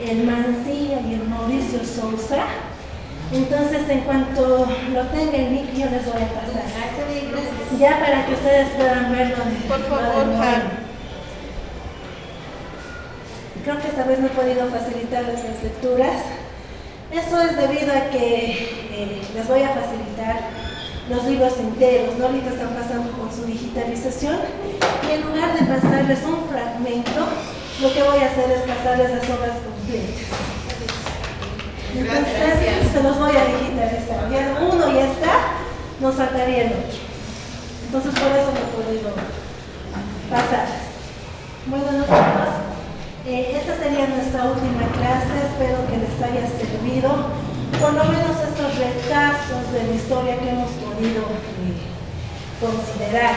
el Mancillo y el Mauricio Sousa. Entonces, en cuanto lo tenga el link, yo les voy a pasar. Ya para que ustedes puedan verlo. Por favor, creo que esta vez no he podido facilitarles las lecturas. Eso es debido a que les voy a facilitar los libros enteros, ¿no? Ahorita están pasando con su digitalización y en lugar de pasarles un fragmento, lo que voy a hacer es pasarles las obras completas. Entonces, se los voy a digitalizar. Ya uno ya está, nos faltaría el otro. Entonces, por eso no he podido pasarlas. Bueno, nosotros, esta sería nuestra última clase. Espero que les haya servido por lo menos estos retazos de la historia que hemos podido considerar.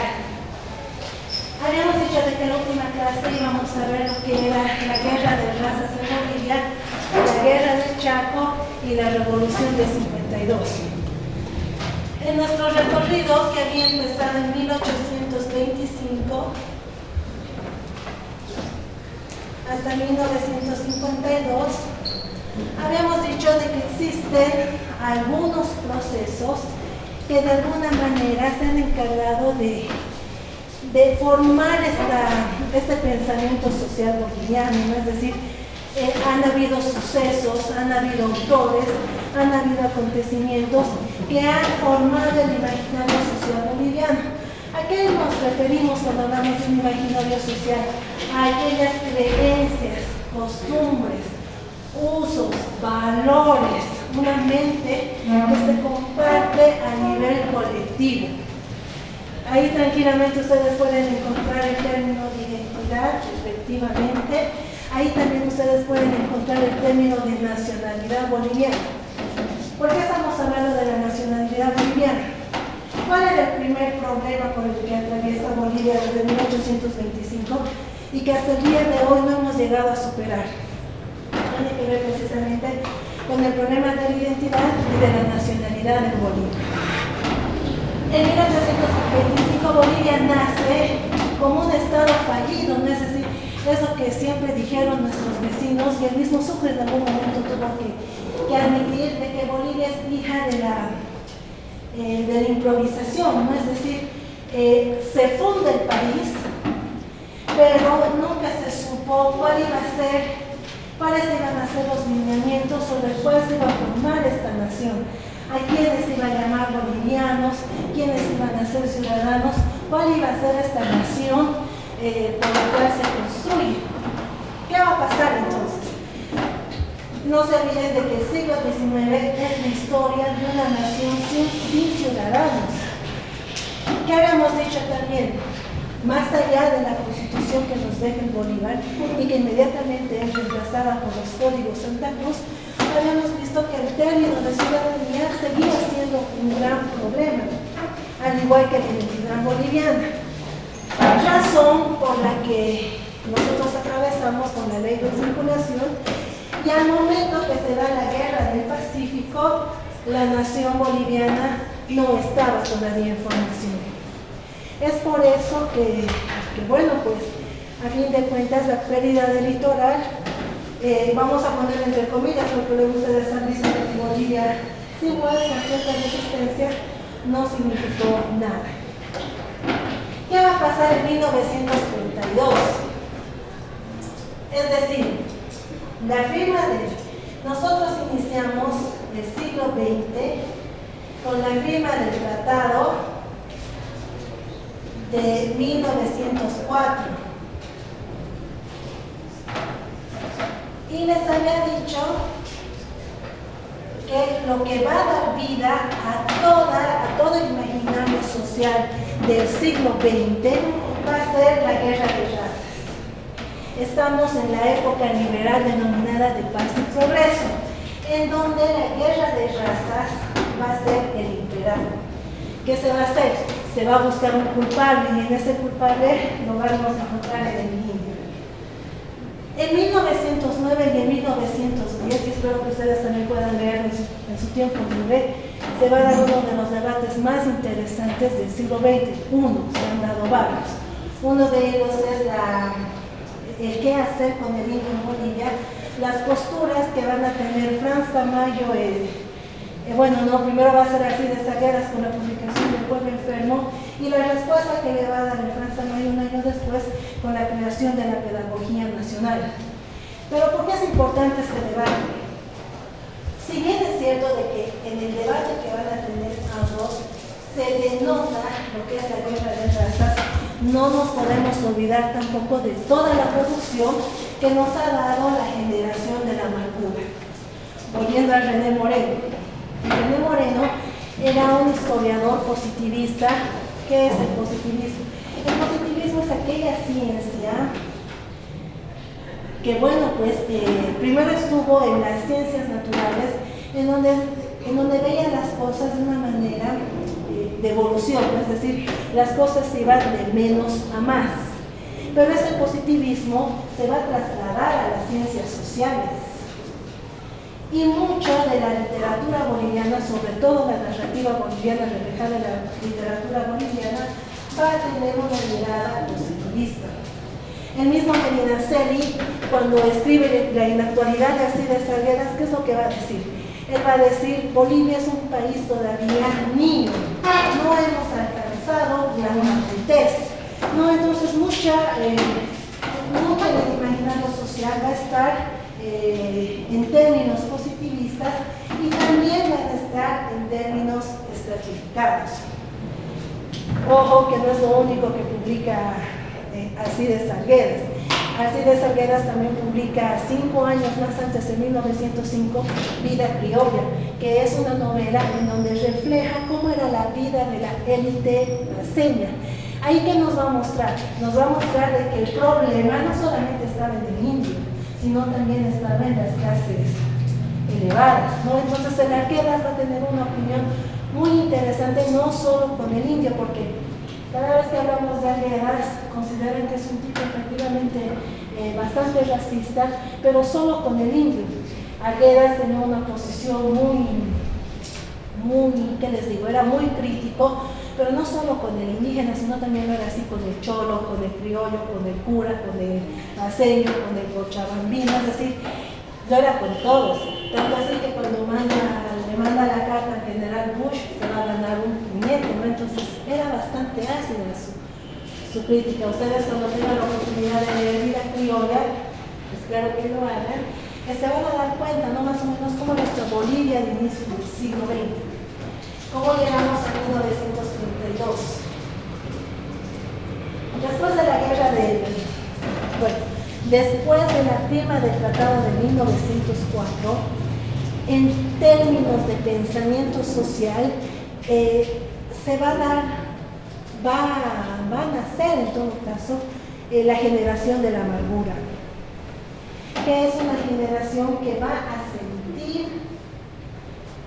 Habíamos dicho de que en la última clase íbamos a ver lo que era la guerra de razas en Bolivia, la guerra del Chaco y la revolución de 52. En nuestro recorrido, que había empezado en 1825 hasta 1952, habíamos dicho de que existen algunos procesos que de alguna manera se han encargado de formar este pensamiento social boliviano, ¿no? Es decir, han habido sucesos, han habido autores, han habido acontecimientos que han formado el imaginario social boliviano. ¿A qué nos referimos cuando hablamos de un imaginario social? A aquellas creencias, costumbres, usos, valores, una mente que se comparte a nivel colectivo. Ahí tranquilamente ustedes pueden encontrar el término de identidad, efectivamente. Ahí también ustedes pueden encontrar el término de nacionalidad boliviana. ¿Por qué estamos hablando de la nacionalidad boliviana? ¿Cuál era el primer problema por el que atraviesa Bolivia desde 1825 y que hasta el día de hoy no hemos llegado a superar? Tiene que ver precisamente con el problema de la identidad y de la nacionalidad en Bolivia. En 1825 Bolivia nace como un estado fallido, ¿no? Es decir, es lo que siempre dijeron nuestros vecinos, y el mismo Sucre en algún momento tuvo que admitir de que Bolivia es hija de la improvisación, ¿no? Es decir, se funda el país, pero nunca se supo cuáles iban a ser los lineamientos sobre el cual se iba a formar esta nación, a quiénes se iba a llamar bolivianos, quiénes iban a ser ciudadanos, cuál iba a ser esta nación por la cual se construye. ¿Qué va a pasar entonces? No se olviden de que el siglo XIX es la historia de una nación sin ciudadanos. ¿Qué habíamos dicho también? Más allá de la constitución que nos deja el Bolívar y que inmediatamente es reemplazada por los códigos Santa Cruz, habíamos visto que el término de ciudadanía seguía siendo un gran problema, al igual que la identidad boliviana. Razón por la que nosotros atravesamos con la ley de circulación, y al momento que se da la guerra del Pacífico, la nación boliviana no estaba todavía en formación. Es por eso que bueno, pues, a fin de cuentas, la pérdida del litoral, vamos a poner entre comillas, porque luego ustedes han visto que Bolivia, sin muestra cierta resistencia, no significó nada. ¿Qué va a pasar en 1932? Es decir, nosotros iniciamos el siglo XX con la firma del Tratado de 1904. Y les había dicho que lo que va a dar vida a todo el imaginario social del siglo XX va a ser la guerra de razas. Estamos en la época liberal denominada de paz y progreso, en donde la guerra de razas va a ser el imperante. ¿Qué se va a hacer? Se va a buscar un culpable, y en ese culpable lo vamos a encontrar en el indio. En 1909 y en 1910, y espero que ustedes también puedan leer en su tiempo libre, se va a dar uno de los debates más interesantes del siglo XX. Se han dado varios. Uno de ellos es el qué hacer con el indio en Bolivia, las posturas Tamayo, bueno, no, primero va a ser Alcides Arguedas con la publicación del Pueblo Enfermo y la respuesta que le va a dar el Franz Tamayo un año después con la creación de la Pedagogía Nacional. Pero ¿por qué es importante este debate? Si bien es cierto de que en el debate que van a tener ambos se denota lo que es la guerra de razas, no nos podemos olvidar tampoco de toda la producción que nos ha dado la generación de la amargura. Volviendo a René Moreno. René Moreno era un historiador positivista. ¿Qué es el positivismo? El positivismo es aquella ciencia que, bueno, pues primero estuvo en las ciencias naturales, en donde veía las cosas de una manera de evolución, es decir, las cosas se iban de menos a más. Pero ese positivismo se va a trasladar a las ciencias sociales. Y mucha de la literatura boliviana, sobre todo la narrativa boliviana reflejada en la literatura boliviana, va a tener una mirada positivista. El mismo Medinaceli, cuando escribe La inactualidad de Alcides Arguedas, ¿qué es lo que va a decir? Él va a decir, Bolivia es un país todavía niño, no hemos alcanzado la adultez. No, entonces mucha del imaginario social va a estar en términos positivistas y también van a estar en términos estratificados. Ojo que no es lo único que publica Alcides Arguedas. Alcides Arguedas también publica 5 años más antes, en 1905, Vida Criolla, que es una novela en donde refleja cómo era la vida de la élite paceña. ¿Ahí qué nos va a mostrar? Nos va a mostrar de que el problema no solamente estaba en el indio, sino también estaba en las clases elevadas, ¿no? Entonces el Arguedas va a tener una opinión muy interesante, no solo con el indio, porque cada vez que hablamos de Arguedas, consideran que es un tipo efectivamente bastante racista, pero solo con el indio. Arguedas tenía una posición muy, ¿qué les digo? Era muy crítico, pero no solo con el indígena, sino también era así con el cholo, con el criollo, con el cura, con el paceño, con el cochabambino, es decir, no era con todos. Tanto así que cuando le manda la carta al general Bush, se va a ganar un puñete, ¿no? Entonces era bastante ácida su crítica. Ustedes cuando tengan la oportunidad de leer Vida Criolla, espero que lo hagan, se van a dar cuenta, ¿no? Más o menos cómo nuestra Bolivia de inicio del siglo XX. ¿Cómo llegamos a 1932? Después de la guerra después de la firma del Tratado de 1904, en términos de pensamiento social, va a nacer en todo caso la generación de la amargura, que es una generación que va a sentir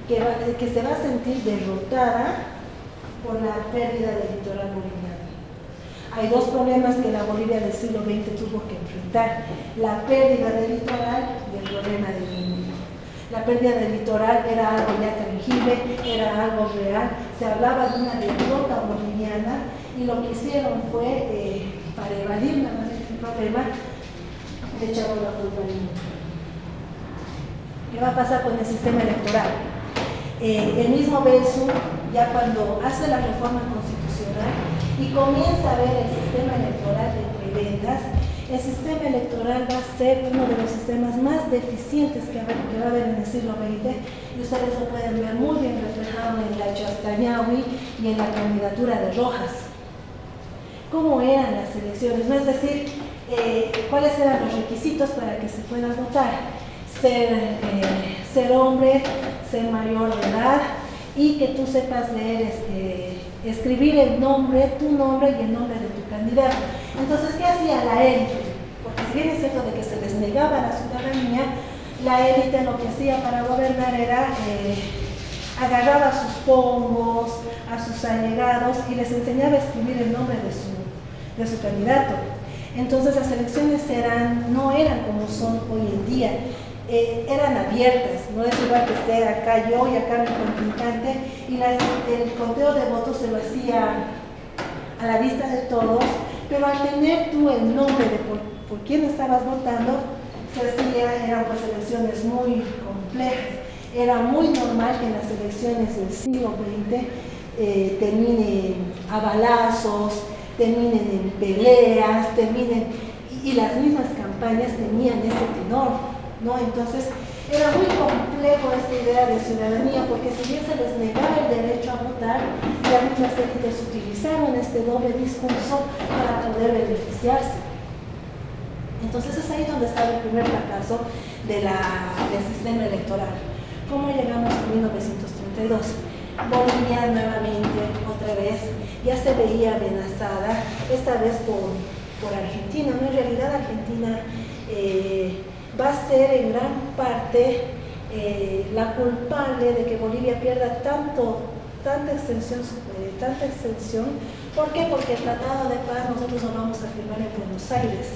que se va a sentir derrotada por la pérdida del litoral boliviano. Hay dos problemas que la Bolivia del siglo XX tuvo que enfrentar: la pérdida del litoral y el problema del indio. La pérdida del litoral era algo ya tangible, era algo real, se hablaba de una derrota boliviana y lo que hicieron fue, para evadir el problema, le echaron la culpa al indio. ¿Qué va a pasar con el sistema electoral? El mismo Belsu, ya cuando hace la reforma constitucional y comienza a ver el sistema electoral de prebendas, el sistema electoral va a ser uno de los sistemas más deficientes que va a haber en el siglo XX, y ustedes lo pueden ver muy bien reflejado en la Chastañahui y en la candidatura de Rojas. ¿Cómo eran las elecciones? ¿No? Es decir, ¿cuáles eran los requisitos para que se pueda votar? Ser hombre, ser mayor de edad y que tú sepas leer, escribir el nombre, tu nombre y el nombre de tu candidato. Entonces, ¿qué hacía la élite? Porque si bien es cierto de que se les negaba la ciudadanía, la élite lo que hacía para gobernar era agarraba a sus pongos, a sus allegados y les enseñaba a escribir el nombre de su candidato. Entonces las elecciones no eran como son hoy en día. Eran abiertas, no es igual que esté acá yo y acá mi contrincante, y el conteo de votos se lo hacía a la vista de todos, pero al tener tú el nombre de por quién estabas votando, eran pues elecciones muy complejas. Era muy normal que en las elecciones del siglo XX terminen a balazos, terminen en peleas, y las mismas campañas tenían ese tenor, ¿no? Entonces, era muy complejo esta idea de ciudadanía, porque si bien se les negaba el derecho a votar, las mismas élites utilizaron este doble discurso para poder beneficiarse. Entonces es ahí donde está el primer fracaso del sistema electoral. ¿Cómo llegamos a 1932? Bolivia nuevamente, otra vez, ya se veía amenazada, esta vez por Argentina, ¿no? En realidad Argentina va a ser en gran parte la culpable de que Bolivia pierda tanta extensión. ¿Por qué? Porque el Tratado de Paz nosotros lo vamos a firmar en Buenos Aires.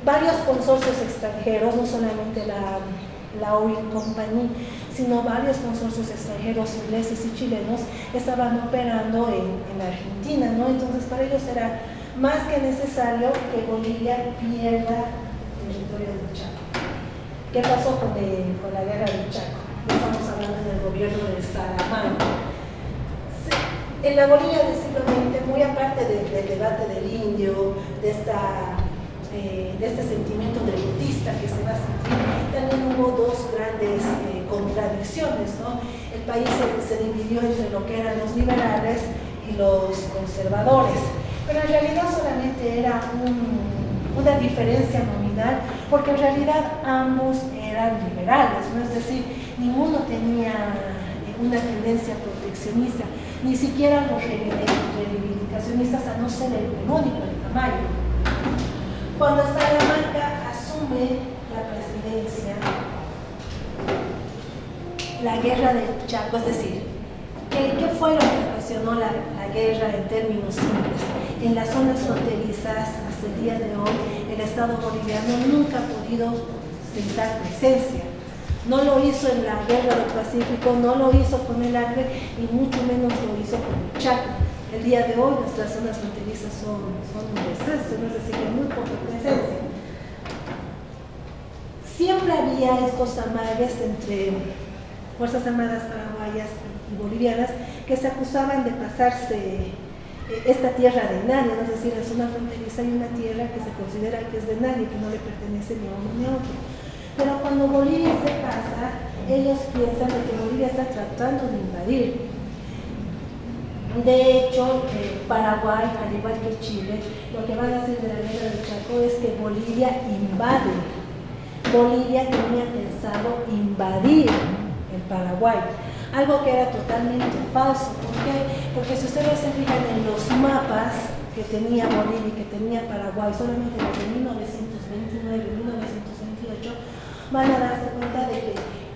Varios consorcios extranjeros, no solamente la Oil Company, sino varios consorcios extranjeros, ingleses y chilenos, estaban operando en la Argentina, ¿no? Entonces para ellos era más que necesario que Bolivia pierda territorio del Chaco. ¿Qué pasó con la guerra del Chaco? Estamos hablando del gobierno de Salamanca. Sí, en la Bolivia del siglo XX, muy aparte del debate del indio, de este sentimiento derrotista que se va a sentir, también hubo dos grandes contradicciones, ¿no? El país se dividió entre lo que eran los liberales y los conservadores, pero en realidad solamente era una diferencia nominal, porque en realidad ambos eran liberales, ¿no? Es decir, ninguno tenía una tendencia proteccionista, ni siquiera los reivindicacionistas, a no ser el único, el Tamayo. Cuando Salamanca asume la presidencia, la guerra del Chaco, es decir, ¿qué fue lo que ocasionó la guerra en términos simples? En las zonas fronterizas, hasta el día de hoy, el Estado boliviano nunca ha podido sentar presencia. No lo hizo en la guerra del Pacífico, no lo hizo con el Acre y mucho menos lo hizo con el Chaco. El día de hoy nuestras zonas fronterizas son un desastre, ¿no? Es decir, hay muy poca presencia. Siempre había estos amagues entre Fuerzas Armadas paraguayas y bolivianas que se acusaban de pasarse esta tierra de nadie, ¿no? Es decir, en zona fronteriza hay una tierra que se considera que es de nadie, que no le pertenece ni a uno ni a otro. Pero cuando Bolivia se pasa, ellos piensan de que Bolivia está tratando de invadir. De hecho, Paraguay, al igual que Chile, lo que van a hacer de la guerra del Chaco es que Bolivia invade. Bolivia tenía pensado invadir el Paraguay, algo que era totalmente falso. ¿Por qué? Porque si ustedes se fijan en los mapas que tenía Bolivia y que tenía Paraguay, solamente desde 1929 y 1928, van a darse cuenta de que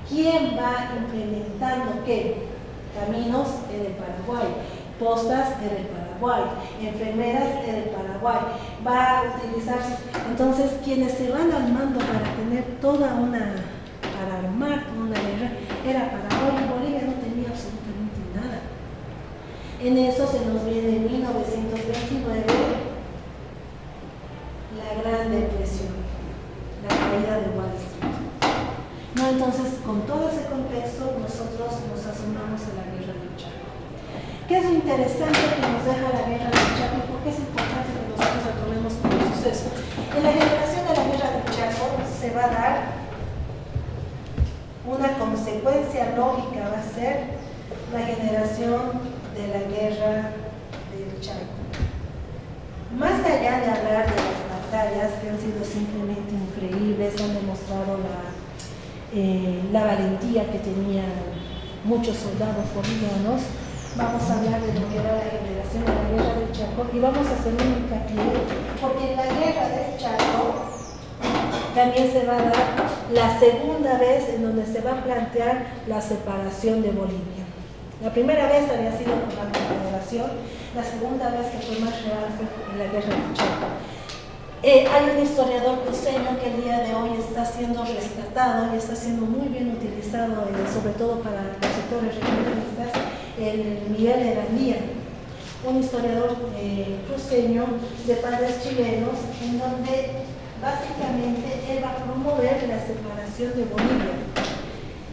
quién va implementando qué caminos en el Paraguay, postas en el Paraguay, enfermeras en el Paraguay, va a utilizarse. Entonces, quienes se van armando para tener para armar una guerra, era Paraguay, y Bolivia no tenía absolutamente nada. En eso se nos viene en 1929 la Gran Depresión, la caída de Wall Street. ¿No? Entonces, con todo ese contexto, nosotros nos asomamos a la guerra del Chaco. ¿Qué es lo interesante que nos deja la guerra del Chaco y por qué es importante que nosotros la tomemos como suceso? En la generación de la guerra del Chaco se va a dar una consecuencia lógica, va a ser la generación de la guerra del Chaco. Más allá de hablar de las batallas que han sido simplemente increíbles, han demostrado la valentía que tenían muchos soldados bolivianos, vamos a hablar de lo que era la generación de la guerra del Chaco y vamos a hacer un hincapié, porque en la guerra del Chaco también se va a dar la segunda vez en donde se va a plantear la separación de Bolivia. La primera vez había sido con la Confederación, la segunda vez que fue más real fue en la guerra del Chaco. Hay un historiador cruceño que el día de hoy está siendo rescatado y está siendo muy bien utilizado, sobre todo para los sectores regionalistas, el Miguel Herandía, un historiador cruceño de padres chilenos, en donde básicamente él va a promover la separación de Bolivia.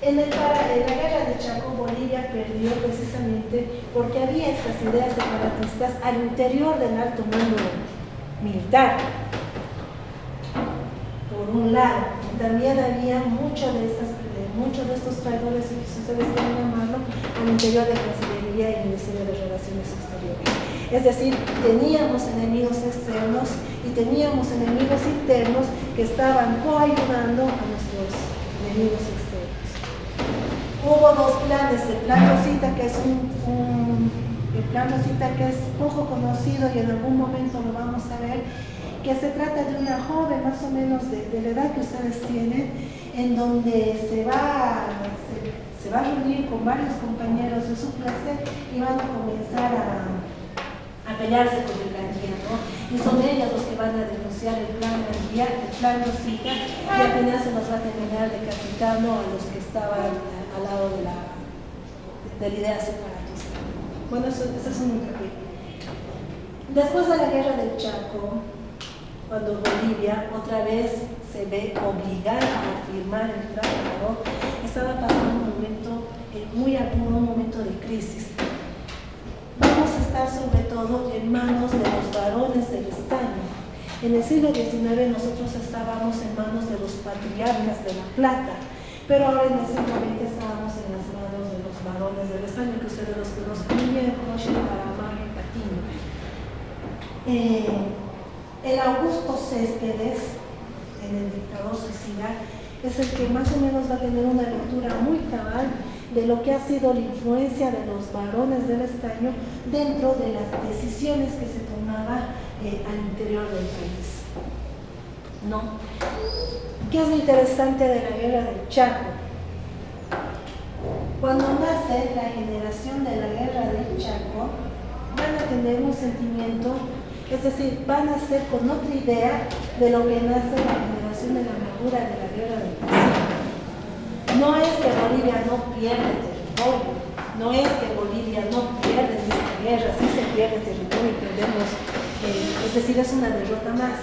En la guerra de Chaco, Bolivia perdió precisamente porque había estas ideas separatistas al interior del alto mando militar, por un lado. También había muchos de estos traidores, si ustedes quieren llamarlo, al interior de Cancillería y Ministerio de Relaciones Exteriores. Es decir, teníamos enemigos externos y teníamos enemigos internos que estaban coayudando a nuestros enemigos externos. Hubo dos planes, el plan Rosita, que es el plan Rosita, que es poco conocido y en algún momento lo vamos a ver, que se trata de una joven más o menos de la edad que ustedes tienen, en donde se va a reunir con varios compañeros de su clase y van a comenzar a pelearse con el Gandía, ¿no? Y son ellos los que van a denunciar el plan Gandía, el plan Rosita, y al final se nos va a terminar decapitando a los que estaban al lado de la idea separatista. Bueno, eso es un capítulo. Después de la guerra del Chaco, cuando Bolivia otra vez se ve obligada a firmar el tratado, estaba pasando un momento muy agudo, un momento de crisis. Vamos a estar sobre todo en manos de los varones del estaño. En el siglo XIX nosotros estábamos en manos de los patriarcas de La Plata, pero ahora en el siglo XX estábamos en las manos de los varones del estaño, que ustedes los conocen muy bien, Roche, Paramá y Patiño. El Augusto Céspedes, en el dictador suicida, es el que más o menos va a tener una lectura muy cabal de lo que ha sido la influencia de los varones del estaño dentro de las decisiones que se tomaban al interior del país, ¿no? ¿Qué es lo interesante de la guerra del Chaco? Cuando nace la generación de la guerra del Chaco, van a tener un sentimiento, es decir, van a ser con otra idea de lo que nace la generación de la amargura de la guerra del Pacífico. No es que Bolivia no pierde territorio, no es que Bolivia no pierde en esta guerra, sí se pierde territorio y perdemos, es decir, es una derrota más.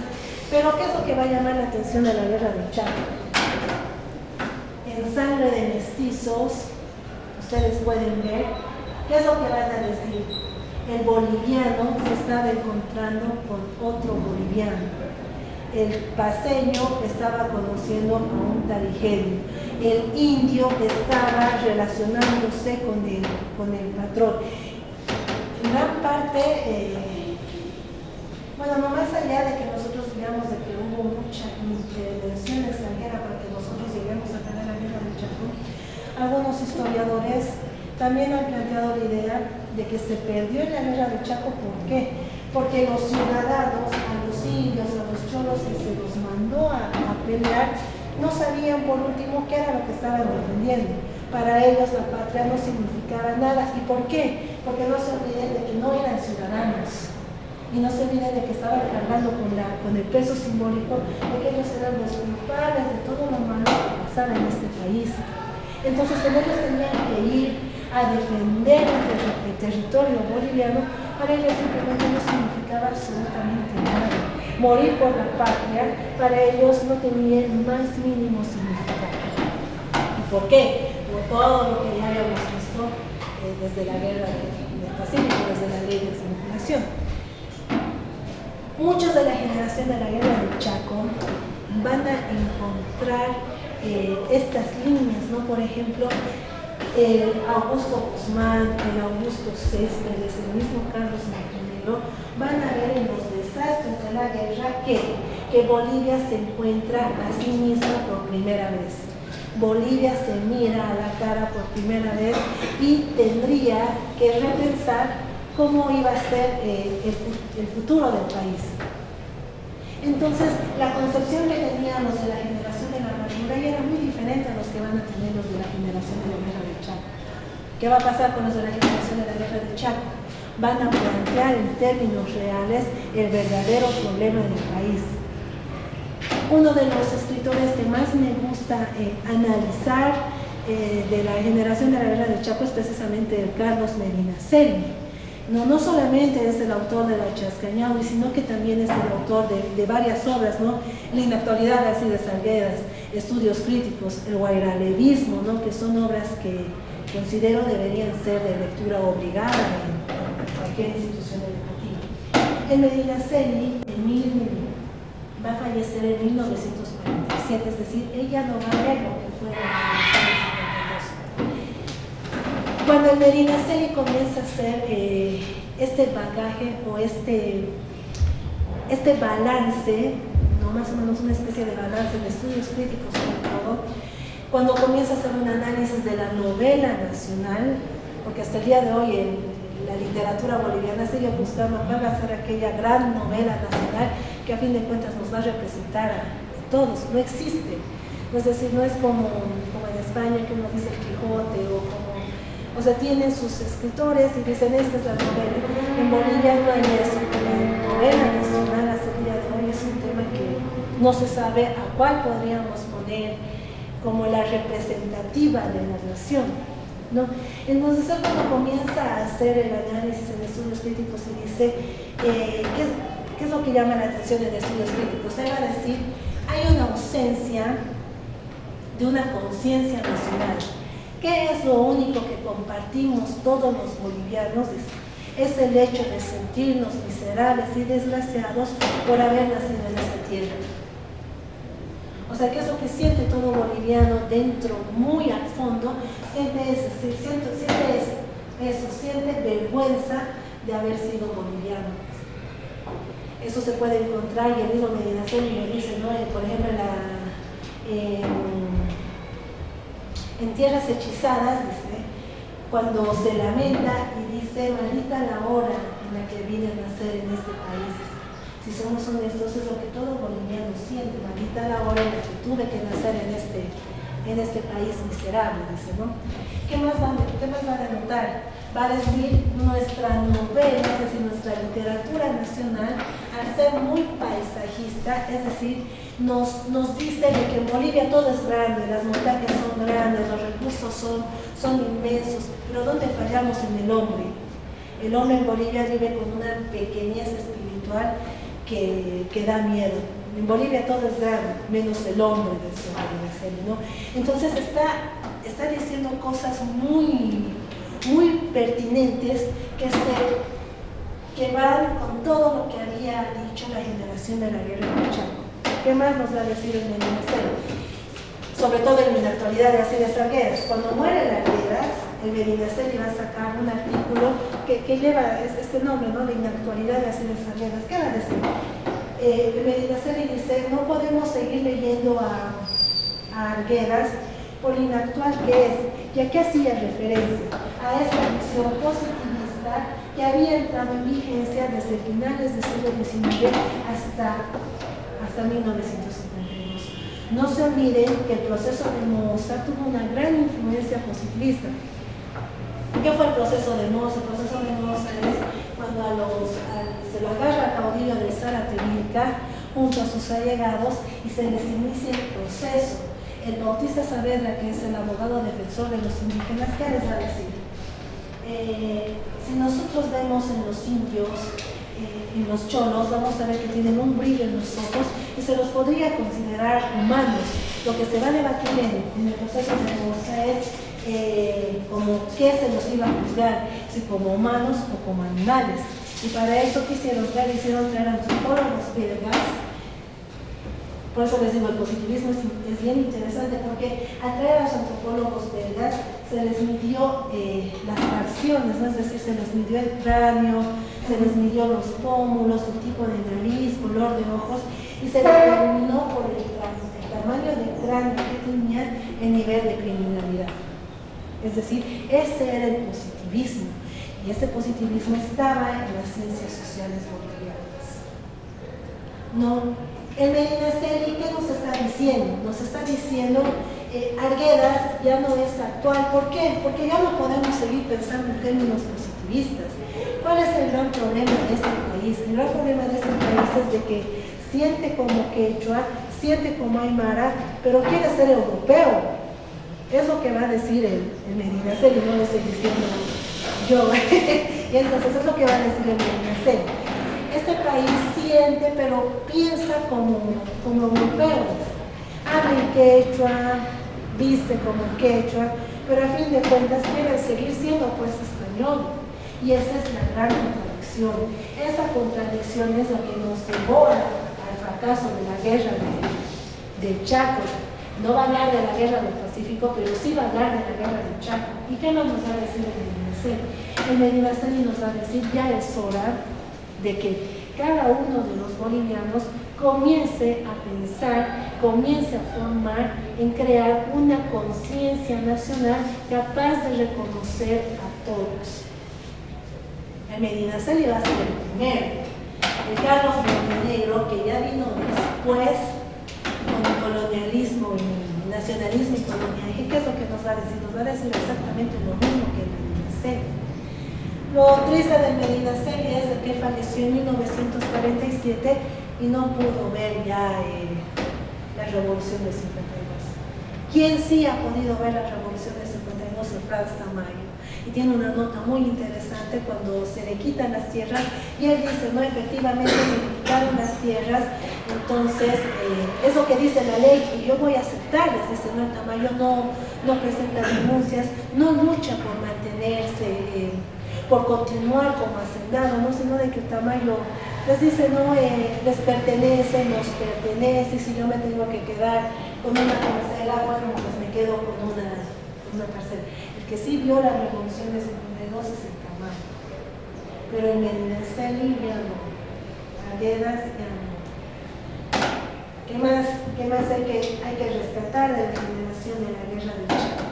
Pero ¿qué es lo que va a llamar la atención de la guerra del Chaco? En Sangre de Mestizos, ustedes pueden ver, ¿qué es lo que van a decir? El boliviano se estaba encontrando con otro boliviano. El paceño estaba conociendo a un tarijeño. El indio estaba relacionándose con el patrón. En gran parte, bueno, no más allá de que nosotros digamos de que hubo mucha intervención extranjera para que nosotros lleguemos a ganar la guerra del Chaco, algunos historiadores también han planteado la idea de que se perdió en la guerra del Chaco. ¿Por qué? Porque los ciudadanos, a los indios, a los cholos que se los mandó a pelear, no sabían por último qué era lo que estaban defendiendo. Para ellos la patria no significaba nada. ¿Y por qué? Porque no se olviden de que no eran ciudadanos. Y no se olviden de que estaban cargando con el peso simbólico de que ellos eran los culpables de todo lo malo que pasaba en este país. Entonces ellos tenían que ir a defender el territorio boliviano. Para ellos simplemente no significaba absolutamente nada. Morir por la patria para ellos no tenía el más mínimo significado. ¿Y por qué? Por todo lo que ya habíamos visto desde la guerra del Pacífico, desde la ley de exterminación. Muchos de la generación de la guerra del Chaco van a encontrar estas líneas, ¿no? Por ejemplo, el Augusto Guzmán, el Augusto Céspedes, el mismo Carlos Montenegro, van a ver en los desastres de la guerra que Bolivia se encuentra a sí misma por primera vez. Bolivia se mira a la cara por primera vez y tendría que repensar cómo iba a ser el futuro del país. Entonces, la concepción que teníamos de la generación de la amargura ya era muy diferente a los que van a tener los de la generación de la guerra del Chaco. ¿Qué va a pasar con los de la generación de la guerra del Chaco? Van a plantear en términos reales el verdadero problema del país. Uno de los escritores que más me gusta analizar de la generación de la guerra del Chaco es precisamente el Carlos Medinaceli. No solamente es el autor de La Chascañahui, sino que también es el autor de varias obras, ¿no? La inactualidad de Alcides Arguedas, estudios críticos, el guairalevismo, ¿no? Que son obras que considero deberían ser de lectura obligada en cualquier institución educativa. El Medinaceli va a fallecer en 1947, es decir, ella no va a ver lo que fue en 1952. Cuando el Medinaceli comienza a hacer este bagaje o este balance, ¿no? Más o menos una especie de balance de estudios críticos sobre todo, cuando comienza a hacer un análisis de la novela nacional, porque hasta el día de hoy la literatura boliviana sigue buscando cuál va a ser aquella gran novela nacional que a fin de cuentas nos va a representar a todos, no existe. Es decir, no es como en España que uno dice el Quijote o sea, tienen sus escritores y dicen esta es la novela. En Bolivia no hay eso, la novela nacional hasta el día de hoy es un tema que no se sabe a cuál podríamos poner como la representativa de la nación, ¿no? Entonces él cuando comienza a hacer el análisis en estudios críticos y dice ¿qué es lo que llama la atención en estudios críticos? Él va a decir, hay una ausencia de una conciencia nacional. ¿Qué es lo único que compartimos todos los bolivianos? Es el hecho de sentirnos miserables y desgraciados por haber nacido en esta tierra. O sea, ¿qué es lo que siente todo boliviano dentro, muy al fondo? Siente vergüenza de haber sido boliviano. Eso se puede encontrar, y el mismo Medinaceli lo dice, ¿no? Por ejemplo, en Tierras Hechizadas, dice, cuando se lamenta y dice, maldita la hora en la que vine a nacer en este país. Si somos honestos, es lo que todo boliviano siente, maldita la hora en la que tuve que nacer en este país miserable, dice, ¿no? ¿Qué más va a notar? Va a decir, nuestra novela, es decir, nuestra literatura nacional, al ser muy paisajista, es decir, nos dice de que en Bolivia todo es grande, las montañas son grandes, los recursos son inmensos, pero ¿dónde fallamos? En el hombre. El hombre en Bolivia vive con una pequeñez espiritual que da miedo. En Bolivia todo es grande, menos el hombre de este Medinaceli, ¿no? Entonces está diciendo cosas muy pertinentes que van con todo lo que había dicho la generación de la guerra de Chaco. ¿Qué más nos va a decir el Medinaceli? Sobre todo en la actualidad de Alcides Arguedas. Cuando muere Arguedas, el Medinaceli va a sacar un artículo que lleva este nombre, ¿no? La inactualidad de Alcides Arguedas. ¿Qué va a decir? El Medinaceli dice, no podemos seguir leyendo a Arguedas por lo inactual que es, ya que hacía referencia a esta visión positivista que había entrado en vigencia desde finales del siglo XIX hasta 1952. No se olviden que el proceso de Mozart tuvo una gran influencia positivista. ¿Qué fue el proceso de Mozart? El proceso de Mozart es cuando se lo agarra al caudillo de Zaratevirca junto a sus allegados y se les inicia el proceso. El Bautista Saavedra, que es el abogado defensor de los indígenas, ¿qué les va a decir? Si nosotros vemos en los indios, en los cholos, vamos a ver que tienen un brillo en los ojos y se los podría considerar humanos. Lo que se va a debatir en el proceso de Mozart es como qué se los iba a juzgar, si como humanos o como animales. Y para eso hicieron traer antropólogos belgas. Por eso les digo, el positivismo es bien interesante, porque al traer a los antropólogos belgas se les midió las facciones, ¿no? Es decir, se les midió el cráneo, se les midió los pómulos, el tipo de nariz, color de ojos, y se determinó por el tamaño del cráneo que tenía el nivel de criminalidad. Es decir, ese era el positivismo, y ese positivismo estaba en las ciencias sociales bolivianas. No. El Medinaceli, ¿qué nos está diciendo? Nos está diciendo, Arguedas ya no es actual. ¿Por qué? Porque ya no podemos seguir pensando en términos positivistas. ¿Cuál es el gran problema de este país? El gran problema de este país es de que siente como quechua, siente como aymara, pero quiere ser europeo. Es lo que va a decir el Medinaceli, no lo estoy diciendo yo. Y entonces es lo que va a decir el Medinaceli. Este país siente, pero piensa como europeos. habla en quechua, viste como en quechua, pero a fin de cuentas quiere seguir siendo pues español. Y esa es la gran contradicción. Esa contradicción es lo que nos llevó al fracaso de la guerra del Chaco. No va a hablar de la guerra del Pacífico, pero sí va a hablar de la guerra del Chaco. ¿Y qué nos va a decir el Medinaceli? El Medinaceli nos va a decir, ya es hora de que cada uno de los bolivianos comience a pensar, comience a formar en crear una conciencia nacional capaz de reconocer a todos. El Medinaceli va a ser el primero. El Carlos Montenegro, que ya vino después con el colonialismo y nacionalismo y colonialismo, ¿qué es lo que nos va a decir? Nos va a decir exactamente lo mismo que el Medinaceli. Lo triste del Medinaceli es de que falleció en 1947 y no pudo ver ya la revolución de 52. ¿Quién sí ha podido ver la revolución de 52? Es Franz Tamayo. Y tiene una nota muy interesante cuando se le quitan las tierras y él dice, no, efectivamente se le quitaron las tierras, entonces es lo que dice la ley y yo voy a aceptarles. Dice, no, Tamayo no presenta denuncias, no lucha por mantenerse, por continuar como hacendado, ¿no? Sino de que Tamayo les dice, no, les pertenece, nos pertenece, y si yo me tengo que quedar con una parcela, bueno, pues me quedo con una parcela. El que sí vio la revolución de 52 es el Tamayo, pero el Medinaceli ya no, Arguedas ya no. ¿Qué más hay que rescatar de la generación de la guerra del Chaco?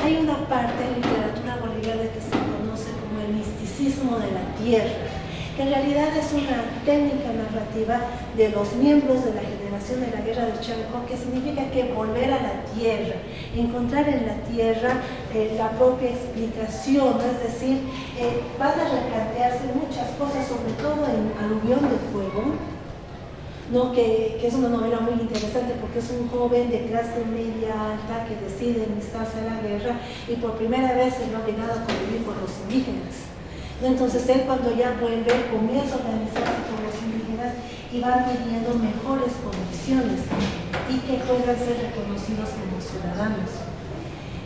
Hay una parte en literatura boliviana que se conoce como el misticismo de la tierra, que en realidad es una técnica narrativa de los miembros de la generación de la guerra del Chaco, que significa que volver a la tierra, encontrar en la tierra la propia explicación, es decir, van a replantearse muchas cosas, sobre todo en Aluvión de Fuego, ¿no? que es una novela muy interesante porque es un joven de clase media alta que decide enlistarse a la guerra y por primera vez se ve obligado a convivir con los indígenas. Entonces él, cuando ya vuelve, comienza a organizarse con los indígenas y va pidiendo mejores condiciones y que puedan ser reconocidos como ciudadanos.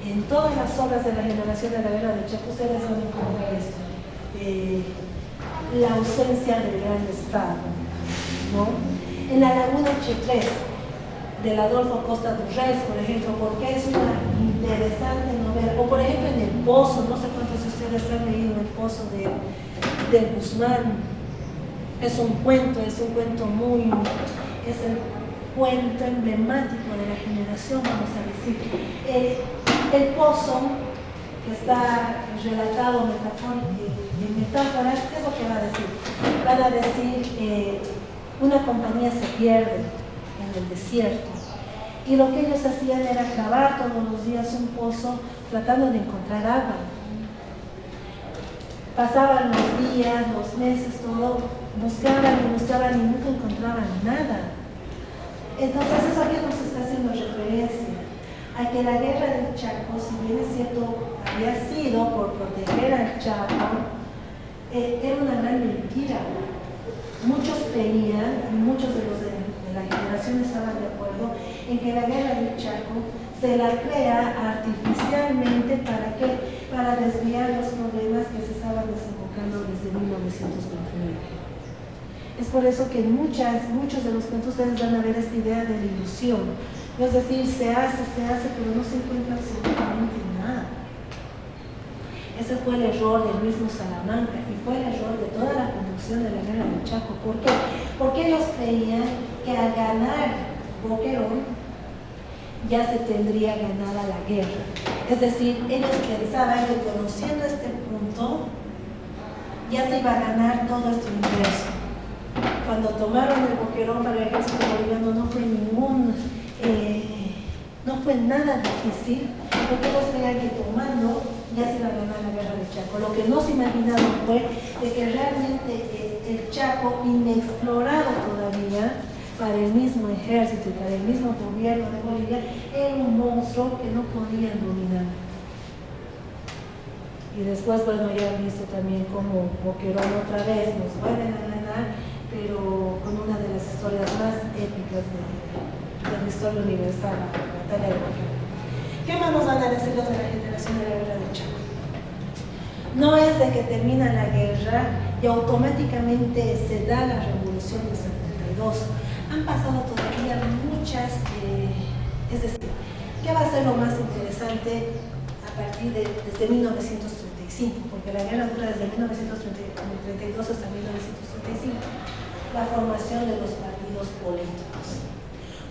En todas las obras de la generación de la guerra del Chaco ustedes van a encontrar esto, la ausencia del gran Estado, ¿no? En la Laguna H3 del Adolfo Costa Durrés, por ejemplo, porque es una interesante novela, o por ejemplo en El Pozo, no sé cuántos de ustedes han leído El Pozo de Guzmán. Es un cuento muy, es el cuento emblemático de la generación, vamos a decir. El Pozo, que está relatado en metáforas, ¿qué es lo que va a decir? Van a decir, una compañía se pierde en el desierto y lo que ellos hacían era cavar todos los días un pozo tratando de encontrar agua. Pasaban los días, los meses, todo, buscaban y nunca encontraban nada. Entonces eso aquí nos está haciendo referencia a que la guerra del Chaco, si bien es cierto, había sido por proteger al Chaco, era una gran mentira. Muchos creían, y muchos de los de la generación estaban de acuerdo, en que la guerra del Chaco se la crea artificialmente para desviar los problemas que se estaban desembocando desde 1929. Es por eso que muchos de los cuentos ustedes van a ver esta idea de la ilusión. Es decir, se hace, pero no se encuentra absolutamente nada. Ese fue el error del mismo Salamanca y fue el error de toda la conducción de la guerra del Chaco. ¿Por qué? Porque ellos creían que al ganar Boquerón ya se tendría ganada la guerra. Es decir, ellos pensaban que conociendo este punto ya se iba a ganar todo este universo. Cuando tomaron el Boquerón para el ejército boliviano no fue nada difícil, porque ellos creían que tomando ya se iba a ganar la guerra del Chaco. Lo que no se imaginaron fue de que realmente el Chaco, inexplorado todavía para el mismo ejército y para el mismo gobierno de Bolivia, era un monstruo que no podían dominar. Y después, bueno, ya han visto también cómo Boquerón otra vez nos vuelven a ganar, pero con una de las historias más épicas de de la historia universal, la batalla de Guayana. ¿Qué más nos van a decir los de la generación de la guerra de Chaco? No es de que termina la guerra y automáticamente se da la revolución de 72. Han pasado todavía muchas, es decir, ¿qué va a ser lo más interesante a partir desde 1935? Porque la guerra dura desde 1932 hasta 1935. La formación de los partidos políticos.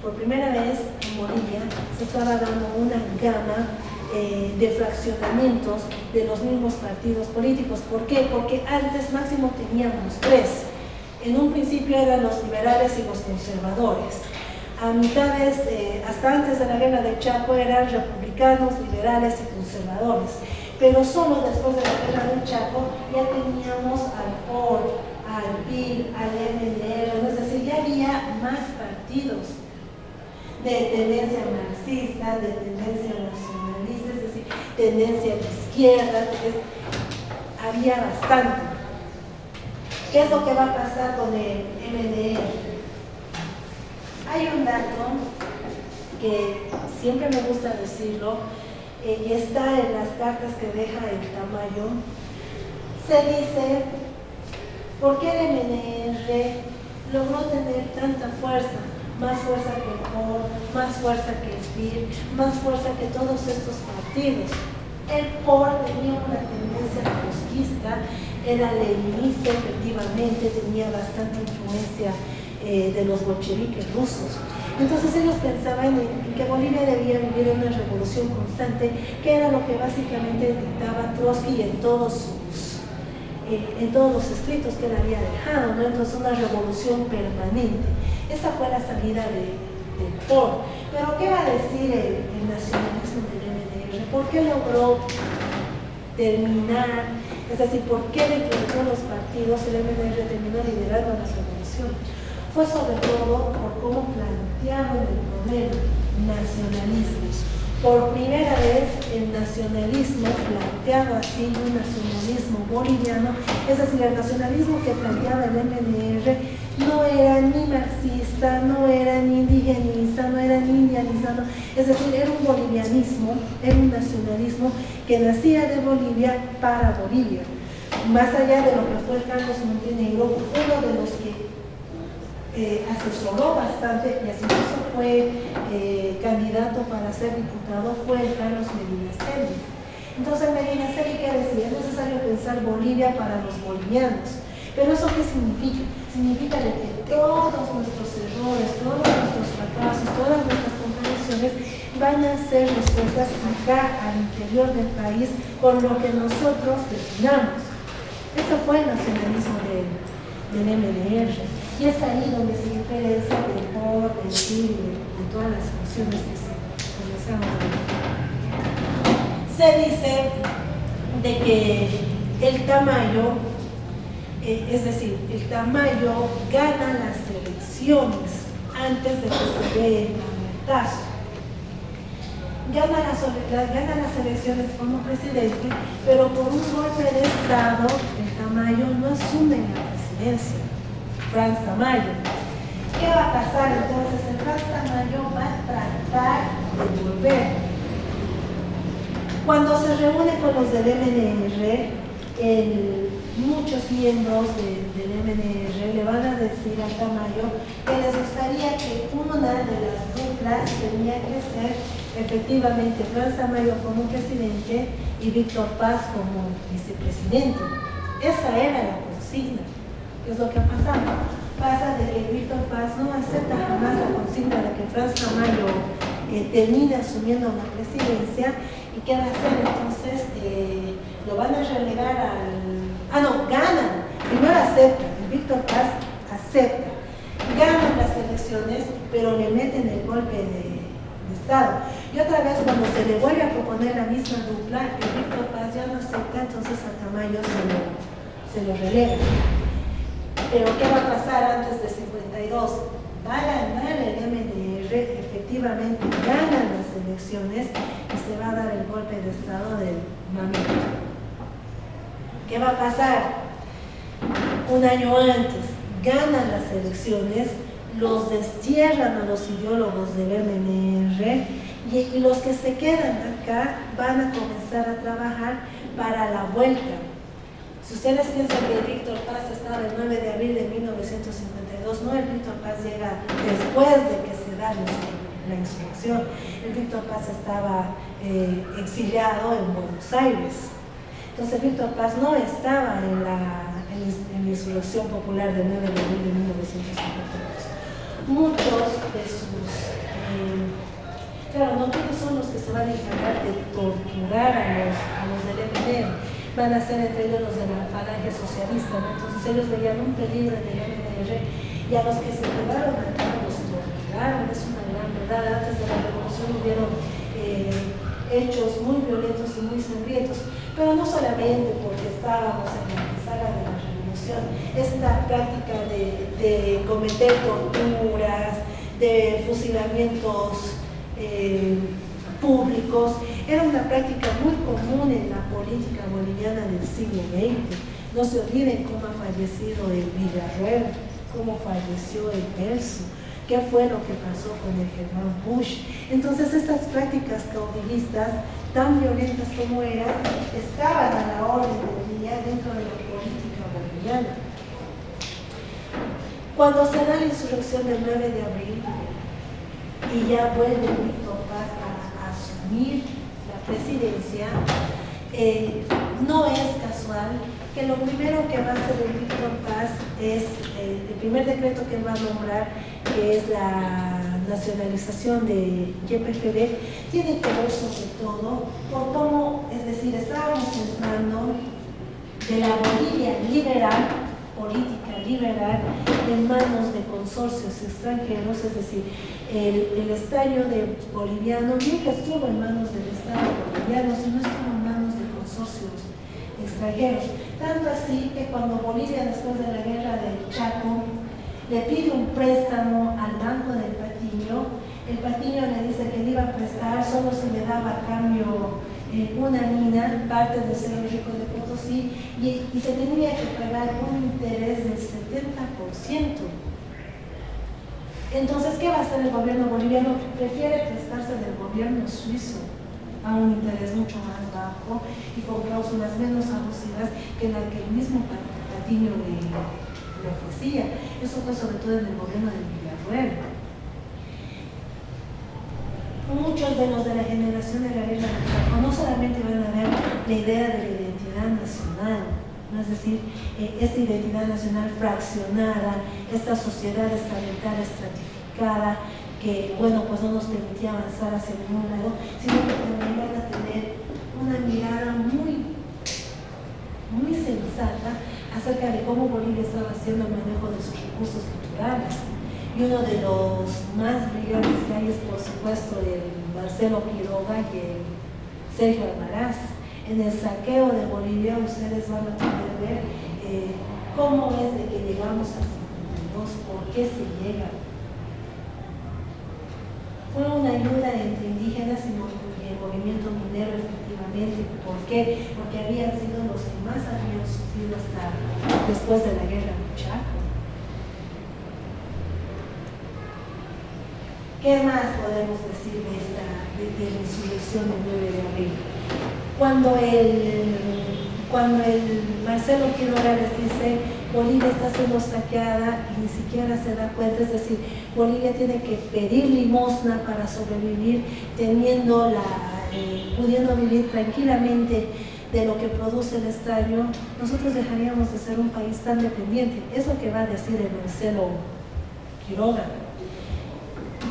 Por primera vez en Bolivia se estaba dando una gama de fraccionamientos de los mismos partidos políticos. ¿Por qué? Porque antes máximo teníamos 3. En un principio eran los liberales y los conservadores. A mitades, hasta antes de la guerra de Chaco, eran republicanos, liberales y conservadores. Pero solo después de la guerra de Chaco ya teníamos al POR, al PIR, al MNR, es decir, ya había más partidos de tendencia marxista, de tendencia nacionalista, es decir, tendencia de izquierda, había bastante. ¿Qué es lo que va a pasar con el MNR? Hay un dato que siempre me gusta decirlo, y está en las cartas que deja el Tamayo. Se dice, ¿por qué el MNR logró tener tanta fuerza? Más fuerza que el POR, más fuerza que el PIR, más fuerza que todos estos partidos. El POR tenía una tendencia trotskista, era leninista efectivamente, tenía bastante influencia de los bolcheviques rusos. Entonces ellos pensaban en que Bolivia debía vivir una revolución constante, que era lo que básicamente dictaba Trotsky en todos los escritos que él había dejado, ¿no? Entonces una revolución permanente. Esa fue la salida del POR. Pero ¿qué va a decir el nacionalismo del MNR? ¿Por qué logró terminar? Es decir, ¿por qué dentro de todos los partidos el MNR terminó liderando la revolución? Fue sobre todo por cómo plantearon el problema, nacionalismo. Por primera vez el nacionalismo planteado así, un nacionalismo boliviano, es decir, el nacionalismo que planteaba el MNR no era ni marxista, no era ni indigenista, no era ni indianizado, es decir, era un bolivianismo, era un nacionalismo que nacía de Bolivia para Bolivia. Más allá de lo que fue Carlos Montenegro, uno de los que asesoró bastante y así incluso fue candidato para ser diputado fue Carlos Medinaceli. Entonces Medinaceli, ¿qué decía? Es necesario pensar Bolivia para los bolivianos. Pero ¿eso qué significa? Significa de que todos nuestros errores, todos nuestros fracasos, todas nuestras contradicciones van a ser resueltas acá al interior del país con lo que nosotros definamos. Eso fue el nacionalismo del MNR. Y es ahí donde se diferencia del POR, del PIR, de todas las funciones que se comenzaron a ver. Se dice de que el Tamayo, es decir, el Tamayo gana las elecciones antes de que se dé el mandato. Gana las elecciones como presidente, pero por un golpe de Estado, el Tamayo no asume la presidencia. Franz Tamayo. ¿Qué va a pasar entonces? El Franz Tamayo va a tratar de volver. Cuando se reúne con los del MNR, muchos miembros del MNR le van a decir a Tamayo que les gustaría que una de las duplas tenía que ser efectivamente Franz Tamayo como presidente y Víctor Paz como vicepresidente. Esa era la consigna. ¿Qué es lo que ha pasado? Pasa de que Víctor Paz no acepta jamás la consigna de que Franz Tamayo termine asumiendo la presidencia. ¿Y qué va a hacer? Entonces lo van a relegar ganan. Primero aceptan, Víctor Paz acepta. Ganan las elecciones, pero le meten el golpe de Estado. Y otra vez cuando se le vuelve a proponer la misma dupla, el Víctor Paz ya no acepta, entonces a Tamayo se lo relega. Pero ¿qué va a pasar antes de 52? Va a ganar el MNR, efectivamente ganan las elecciones y se va a dar el golpe de Estado del Mamita. ¿Qué va a pasar? Un año antes ganan las elecciones, los destierran a los ideólogos del MNR y los que se quedan acá van a comenzar a trabajar para la vuelta. Si ustedes piensan que Víctor Paz estaba el 9 de abril de 1952, no, el Víctor Paz llega después de que se da la insurrección. El Víctor Paz estaba exiliado en Buenos Aires. Entonces Víctor Paz no estaba en la insurrección popular del 9 de abril de 1952. Muchos de sus... claro, no todos son los que se van a encargar de torturar a los del MNR. Van a ser entre ellos los de la falange socialista, ¿no? Entonces ellos veían un peligro del MNR y a los que se quedaron acá los torturaron. Es una gran verdad. Antes de la revolución hubieron hechos muy violentos y muy sangrientos, pero no solamente porque estábamos en la saga de la revolución. Esta práctica de cometer torturas, de fusilamientos públicos, era una práctica muy común en la política boliviana del siglo XX. No se olviden cómo ha fallecido el Villarroel, cómo falleció el Perso, qué fue lo que pasó con el Germán Busch. Entonces estas prácticas caudivistas, tan violentas como eran, estaban a la orden del día dentro de la política boliviana. Cuando se da la insurrección del 9 de abril y ya vuelve Víctor Paz a asumir la presidencia, no es casual que lo primero que va a hacer el Víctor Paz es, el primer decreto que va a nombrar, que es la nacionalización de YPFB, tiene que ver sobre todo por cómo, es decir, estábamos entrando de la Bolivia liberal, política liberal, en manos de consorcios extranjeros, es decir, el Estado boliviano nunca estuvo en manos del Estado boliviano, sino estuvo en manos de consorcios extranjeros. Tanto así que cuando Bolivia, después de la guerra del Chaco, le pide un préstamo al Banco del Patiño, el Patiño le dice que le iba a prestar solo si le daba a cambio una mina, parte del Cerro Rico de Potosí, y se tenía que pagar un interés del 70%. Entonces, ¿qué va a hacer el gobierno boliviano? Prefiere prestarse del gobierno suizo a un interés mucho más bajo y con cláusulas menos abusivas que la que el mismo Patiño le ofrecía. Eso fue sobre todo en el gobierno de Villarroel. Muchos de los de la generación de la guerra del Chaco no solamente van a ver la idea de la identidad nacional, ¿no? Es decir, esta identidad nacional fraccionada, esta sociedad estamental estratificada, que, bueno, pues no nos permitía avanzar hacia ningún lado, sino que también van a tener una mirada muy sensata acerca de cómo Bolivia estaba haciendo el manejo de sus recursos naturales. Y uno de los más brillantes que hay es, por supuesto, el Marcelo Quiroga y el Sergio Almaraz. En el saqueo de Bolivia ustedes van a poder ver cómo es de que llegamos a 52, por qué se llega. Fue una ayuda entre indígenas y el movimiento minero, efectivamente. ¿Por qué? Porque habían sido los que más habían sufrido hasta después de la guerra del Chaco. ¿Qué más podemos decir de la insurrección del 9 de abril? Cuando el Marcelo Quiroga les dice Bolivia está siendo saqueada y ni siquiera se da cuenta, es decir, Bolivia tiene que pedir limosna para sobrevivir, pudiendo vivir tranquilamente de lo que produce el estadio, nosotros dejaríamos de ser un país tan dependiente. Es lo que va a decir el Marcelo Quiroga.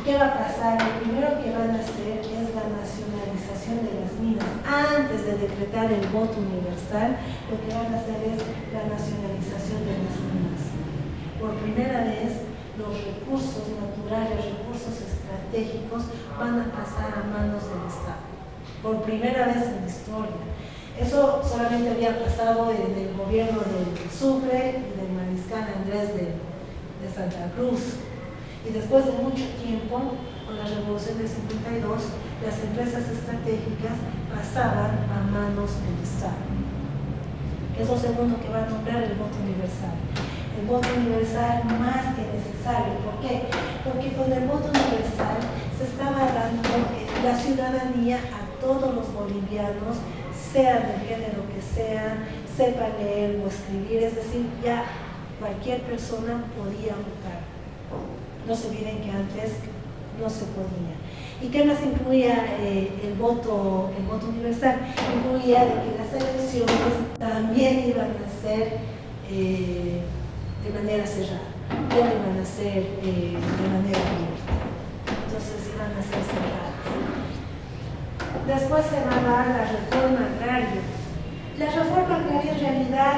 ¿Qué va a pasar? Lo primero que van a hacer es la nacionalización de las minas. Antes de decretar el voto universal, lo que van a hacer es la nacionalización de las minas. Por primera vez, los recursos naturales, recursos estratégicos van a pasar a manos del Estado. Por primera vez en la historia. Eso solamente había pasado en el gobierno del Sucre y del mariscal Andrés de Santa Cruz. Y después de mucho tiempo, con la revolución del 52, las empresas estratégicas pasaban a manos del Estado. Es lo segundo que va a nombrar el voto universal. el voto universal más que necesario. ¿Por qué? Porque con el voto universal se estaba dando la ciudadanía a todos los bolivianos, sea del género que sea, sepa leer o escribir, es decir, ya cualquier persona podía votar. No se olviden que antes no se podía. ¿Y qué más incluía el voto universal? Incluía de que las elecciones también iban a ser de manera cerrada, ya no iban a ser de manera abierta. Entonces iban a ser cerradas. Después se va a dar la reforma agraria. La reforma agraria en realidad,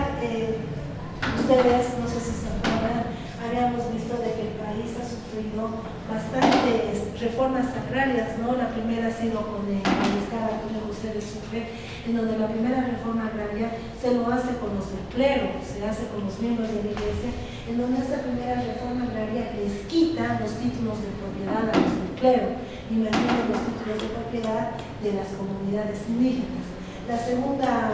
ustedes, no sé si se acuerdan, habíamos visto de que el país ha sufrido bastantes reformas agrarias, ¿no? La primera ha sido con el Estado que ustedes sufren, en donde la primera reforma agraria se lo hace con los del clero, se hace con los miembros de la iglesia, en donde esta primera reforma agraria les quita los títulos de propiedad a los del clero y mantiene los títulos de propiedad de las comunidades indígenas. La segunda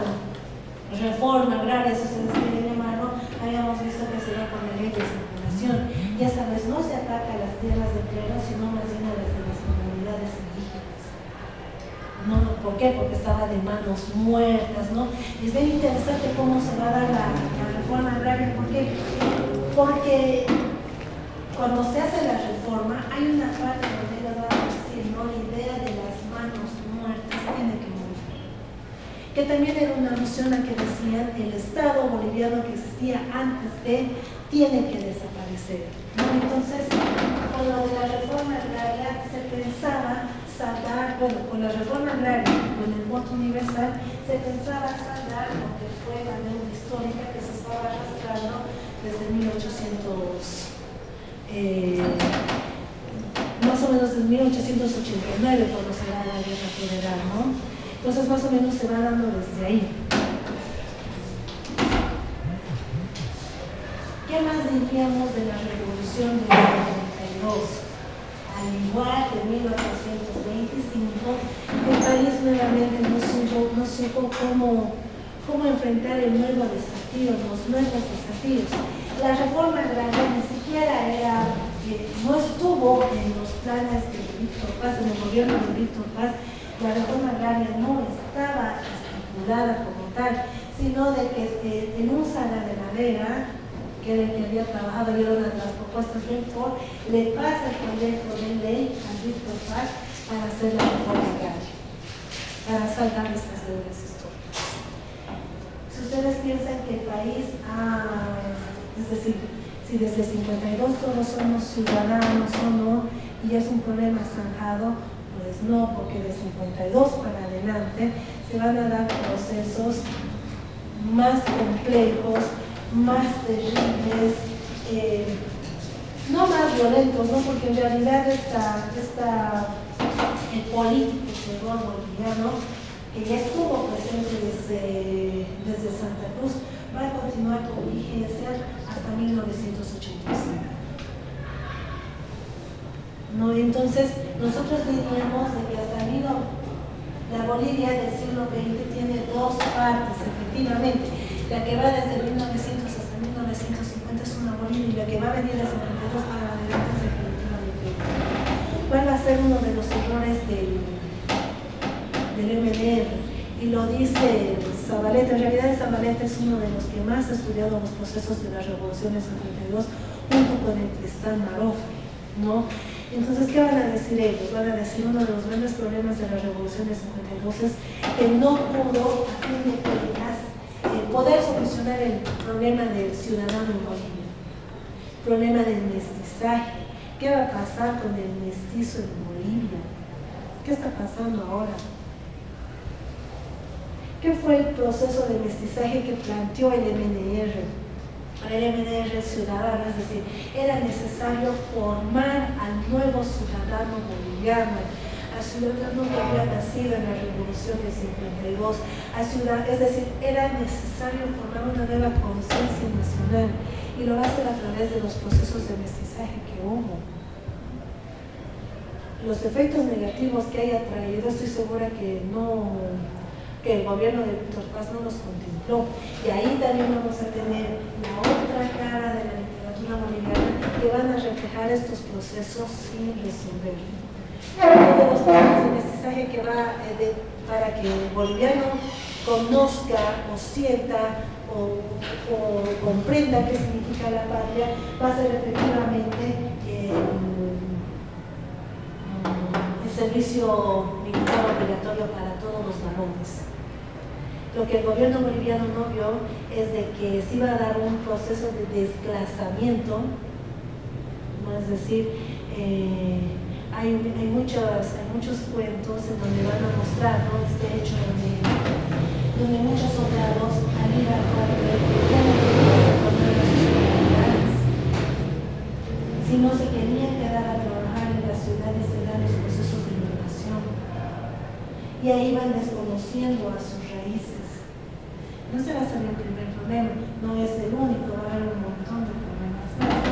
reforma agraria, si ustedes quieren llamarlo, habíamos visto que se da con la ley de circulación. Y esta vez no se ataca a las tierras de clero, sino más bien a las de las comunidades indígenas. ¿No? ¿Por qué? Porque estaba de manos muertas, ¿no? Y es bien interesante cómo se va a dar la reforma agraria. ¿Por qué? Porque cuando se hace la reforma, hay una parte donde le va a decir, ¿no? La idea de las manos muertas tiene que morir. Que también era una noción a que decían el Estado boliviano que existía antes tiene que desaparecer, ¿no? Entonces, con lo de la reforma agraria se pensaba saldar, bueno, con la reforma agraria, con el voto universal, se pensaba saldar lo que fue la deuda histórica que se estaba arrastrando desde 1800, más o menos desde 1889, cuando se da la guerra federal, ¿no? Entonces, más o menos se va dando desde ahí. ¿Qué más diríamos de la revolución del 92? Al igual que en 1825, el país nuevamente no supo cómo enfrentar el nuevo desafío, los nuevos desafíos. La reforma agraria ni siquiera no estuvo en los planes de Víctor Paz, en el gobierno de Víctor Paz. La reforma agraria no estaba estipulada como tal, sino de que en un Sala de Madera, que era el que había trabajado y era una de las propuestas de Víctor, le pasa el proyecto de ley a Víctor Paz para hacer la reforma agraria, para saldar estas deudas históricas. Si ustedes piensan que el país es decir, si desde 52 todos somos ciudadanos o no, y es un problema zanjado, pues no, porque de 52 para adelante se van a dar procesos más complejos, más terribles, no más violentos, ¿no? Porque en realidad el político terror boliviano, que ya estuvo presente desde Santa Cruz, va a continuar con vigencia hasta 1985. ¿No? Entonces, nosotros diríamos de que hasta la Bolivia del siglo XX tiene dos partes, efectivamente. La que va desde 1900 hasta 1950 es una Bolivia, y la que va a venir de 72 para adelante es definitivamente. ¿Cuál va a ser uno de los errores del MDR? Y lo dice Zabaleta. En realidad Zabaleta es uno de los que más ha estudiado los procesos de las revoluciones en 32, junto con el Tristán Marofe, ¿no? Entonces, ¿qué van a decir ellos? Van a decir uno de los grandes problemas de las revoluciones en 52 es que no pudo, a fin de cuentas, poder solucionar el problema del ciudadano en Bolivia, el problema del mestizaje. ¿Qué va a pasar con el mestizo en Bolivia? ¿Qué está pasando ahora? ¿Qué fue el proceso de mestizaje que planteó el MDR? El MDR ciudadano, es decir, era necesario formar al nuevo ciudadano boliviano, al ciudadano que había nacido en la Revolución de 52, es decir, era necesario formar una nueva conciencia nacional, y lo va a hacer a través de los procesos de mestizaje que hubo. Los efectos negativos que haya traído, estoy segura que no que el gobierno de Víctor Paz no los contempló. Y ahí también vamos a tener la otra cara de la literatura boliviana que van a reflejar estos procesos sin resolver. Uno de los puntos de mestizaje que va para que el boliviano conozca o sienta o comprenda qué significa la patria, va a ser efectivamente el servicio militar obligatorio para todos los varones. Lo que el gobierno boliviano no vio es de que se iba a dar un proceso de desclasamiento, ¿no? Es decir, hay muchos cuentos en donde van a mostrar, ¿no?, este hecho donde muchos soldados al ir al cuartel ya no querían retornar a sus comunidades, sino se querían quedar a trabajar en las ciudades y dar los procesos de migración. Y ahí van desconociendo a sus raíces. No será solo el primer problema, no es el único, va a haber un montón de problemas más.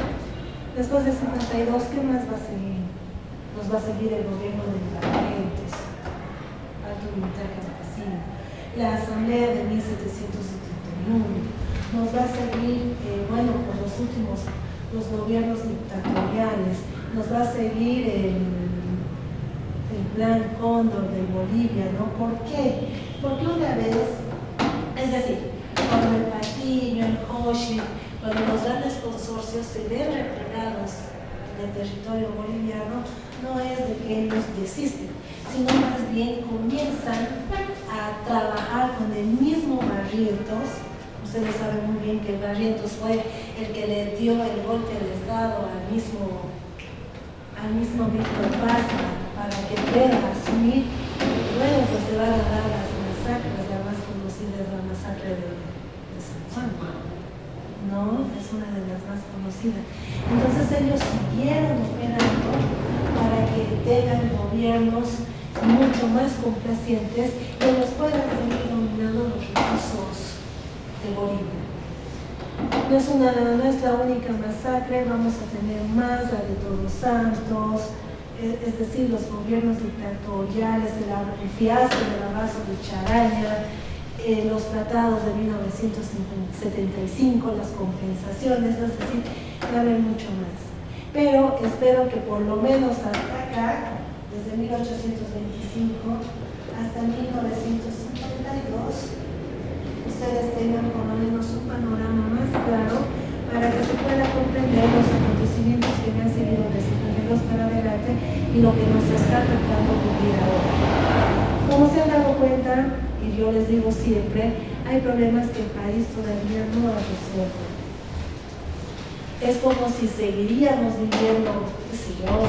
Después de 52, ¿qué más va a seguir? Nos va a seguir el gobierno de Barrientos, alto militar campesino, la asamblea de 1771, nos va a seguir, por los últimos, los gobiernos dictatoriales, nos va a seguir el plan Cóndor de Bolivia, ¿no? ¿Por qué? Porque una vez, es decir, cuando el Patiño, el Hoshi, cuando los grandes consorcios se ven replegados en el territorio boliviano, no es de que ellos desisten, sino más bien comienzan a trabajar con el mismo Barrientos. Ustedes saben muy bien que Barrientos fue el que le dio el golpe de Estado al mismo Víctor Paz para que pueda asumir. Luego pues se van a dar las masacres, la más conocida es la masacre de San Juan, ¿no? Es una de las más conocidas. Entonces ellos siguieron operando para que tengan gobiernos mucho más complacientes que los puedan seguir dominando los recursos de Bolivia. No es la única masacre, vamos a tener más, la de Todos Santos, es decir, los gobiernos dictatoriales, el fiasco del abrazo de Charaña, los tratados de 1975, las compensaciones, es decir, va a haber mucho más. Pero espero que por lo menos hasta acá, desde 1825 hasta 1952, ustedes tengan por lo menos un panorama más claro para que se pueda comprender los acontecimientos que me han seguido desde 52 para adelante y lo que nos está tratando vivir ahora. Como se han dado cuenta, y yo les digo siempre, hay problemas que el país todavía no ha resuelto. Es como si seguiríamos viviendo, qué sé yo,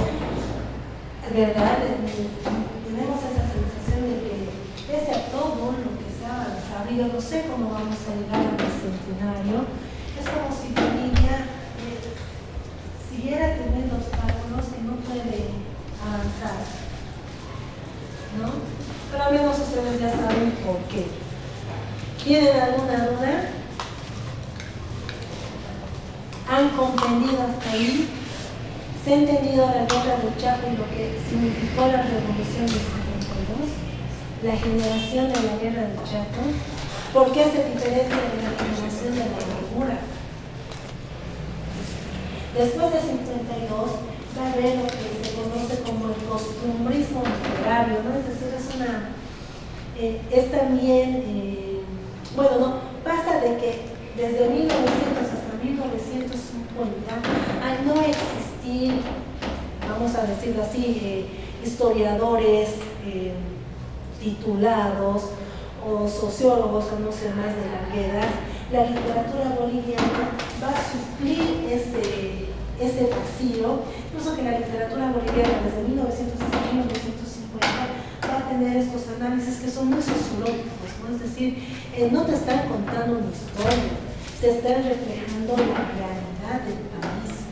¿verdad? Tenemos esa sensación de que pese a todo lo que se ha avanzado, yo no sé cómo vamos a llegar al bicentenario, es como si Bolivia siguiera teniendo obstáculos que no puede avanzar, ¿no? Pero al menos ustedes ya saben por qué. ¿Tienen alguna duda? ¿Han comprendido hasta ahí? ¿Se ha entendido la guerra del Chaco y lo que significó la revolución del 52? La generación de la guerra del Chaco. ¿Por qué se diferencia de la generación de la locura? Después de 52 va a haber lo que se conoce como el costumbrismo literario, ¿no? Es decir, es también, pasa de que desde 1900 hasta 1950, al no existir, vamos a decirlo así, historiadores titulados o sociólogos o no sé más de largueras, la literatura boliviana va a suplir ese vacío, incluso que la literatura boliviana desde 1900 hasta 1950 va a tener estos análisis que son muy sociológicos, ¿no? Es decir, no te están contando una historia, te están reflejando la realidad del país.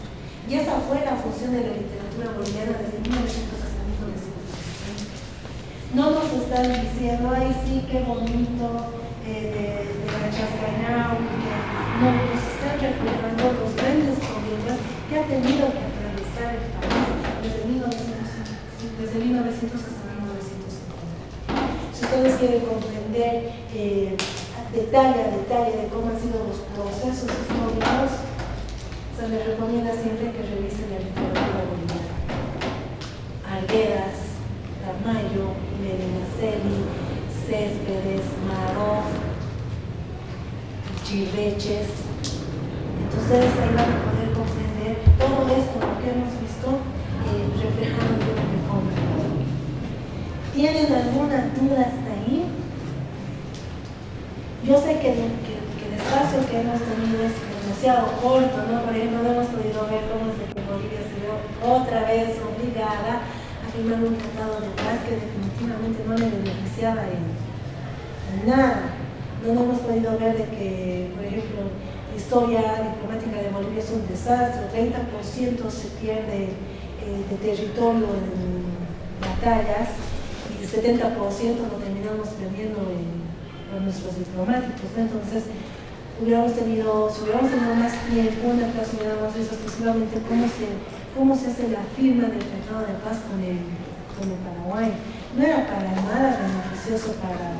Y esa fue la función de la literatura boliviana desde 1900 hasta 1950. No nos están diciendo, ay sí, qué bonito, de la Chascañao, no, nos están reflejando los grandes problemas que ha tenido que atravesar el país desde 1900 hasta 1950. Si ustedes quieren comprender comprender detalle a detalle de cómo han sido los procesos históricos, se les recomienda siempre que revisen la literatura boliviana. Arguedas, Tamayo, Medinaceli, Céspedes, Maroff, Chirreches. Entonces ahí van a poder comprender todo esto, lo que hemos visto, reflejado en el Reforma. ¿Tienen alguna duda hasta ahí? Yo sé que el espacio que hemos tenido es demasiado corto, ¿no? Por ejemplo, no hemos podido ver cómo es que Bolivia se vio otra vez obligada a firmar un tratado de paz que definitivamente no le beneficiaba en nada. No hemos podido ver de que, por ejemplo, la historia diplomática de Bolivia es un desastre, 30% se pierde de territorio en batallas y el 70% lo terminamos perdiendo por nuestros diplomáticos, ¿no? Entonces, si hubiéramos tenido más tiempo, una clase hubiéramos visto exclusivamente cómo se hace la firma del Tratado de Paz con el Paraguay. No era para nada beneficioso para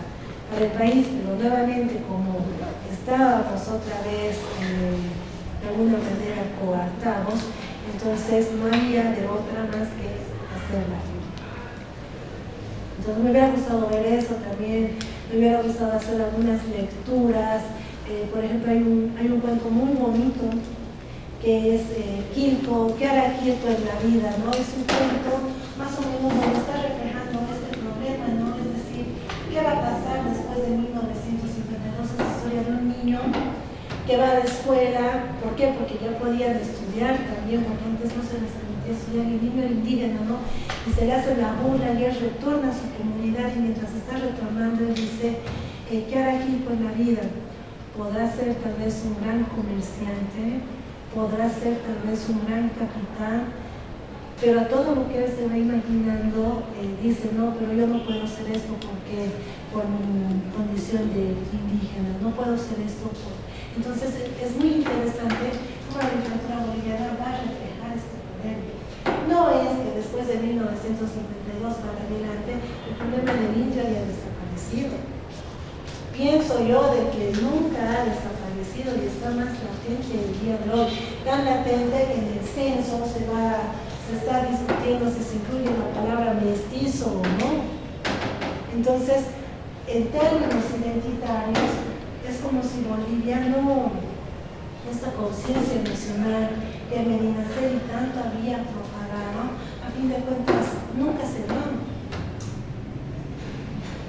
el país, pero nuevamente como estábamos otra vez de alguna manera coartados, entonces no había de otra más que hacer la firma. Entonces me hubiera gustado ver eso también, me hubiera gustado hacer algunas lecturas. Por ejemplo, hay un cuento muy bonito que es Quilpo, ¿qué hará Quilpo en la vida? ¿No? Es un cuento más o menos donde está reflejando este problema, ¿no? Es decir, ¿qué va a pasar después de 1952? Es la historia de un niño que va a la escuela. ¿Por qué? Porque ya podían estudiar también, porque antes no se les permitía estudiar. El niño indígena, ¿no? Y se le hace la burla y él retorna a su comunidad, y mientras está retornando él dice, ¿qué hará Quilpo en la vida? Podrá ser tal vez un gran comerciante, podrá ser tal vez un gran capitán, pero a todo lo que él se va imaginando dice, no, pero yo no puedo hacer esto porque por mi condición de indígena, no puedo hacer esto. Entonces es muy interesante cómo la literatura boliviana va a reflejar este problema. No es que después de 1952 para adelante el problema del India haya desaparecido. Pienso yo de que nunca ha desaparecido y está más latente el día de hoy. Tan latente que en el censo se está discutiendo si se incluye la palabra mestizo o no. Entonces, en términos identitarios, es como si Bolivia no, esta conciencia nacional que Medinaceli tanto había propagado, a fin de cuentas, nunca se va.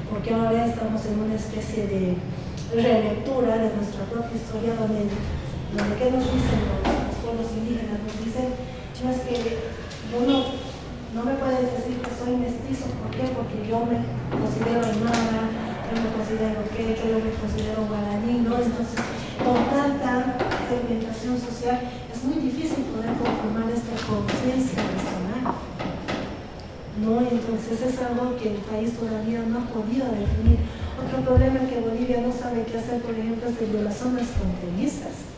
Porque ahora estamos en una especie de relectura de nuestra propia historia donde ¿qué nos dicen los pueblos indígenas? Nos dicen, no es que no me puedes decir que soy mestizo. ¿Por qué? Porque yo me considero aymara, yo me considero quechua, yo me considero guaraní, ¿no? Entonces, con tanta segmentación social, es muy difícil poder conformar esta conciencia nacional, ¿no? Entonces es algo que el país todavía no ha podido definir. Otro problema que Bolivia no sabe qué hacer, por ejemplo, es el de las zonas fronterizas.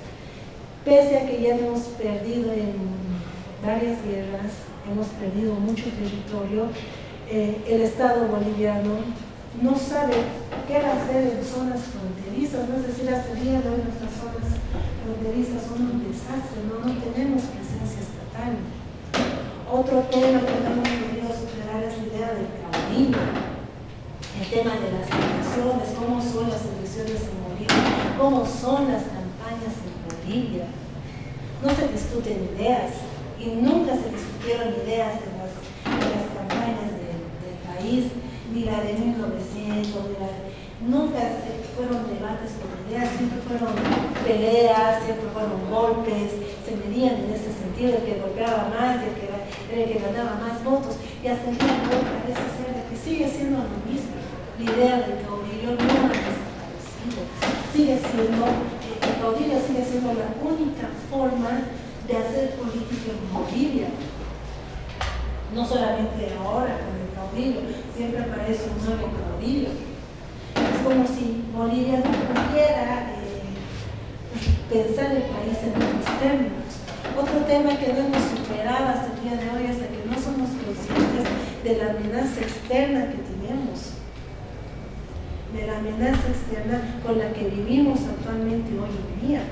Pese a que ya hemos perdido en varias guerras, hemos perdido mucho territorio, el Estado boliviano no sabe qué va a hacer en zonas fronterizas, ¿no? Es decir, hasta el día de hoy nuestras zonas fronterizas son un desastre, no tenemos presencia estatal. Otro tema que no hemos podido superar es la idea del caudillo, el tema de las elecciones, cómo son las elecciones en Bolivia, cómo son las campañas en Bolivia. No se discuten ideas y nunca se discutieron ideas de las campañas del país, ni la de 1900, nunca fueron debates con ideas, siempre fueron peleas, siempre fueron golpes, se medían en ese sentido, el que golpeaba más, el que ganaba más votos, y hasta el día de hoy parece ser de que sigue siendo lo mismo. La idea del caudillo no ha desaparecido, el caudillo sigue siendo la única forma de hacer política en Bolivia. No solamente ahora con el caudillo, siempre aparece un nuevo caudillo. Es como si Bolivia no pudiera pensar el país en otros términos. Otro tema que no hemos superado hasta el día de hoy es de que no somos conscientes de la amenaza externa que tenemos. de la amenaza externa con la que vivimos actualmente hoy en día.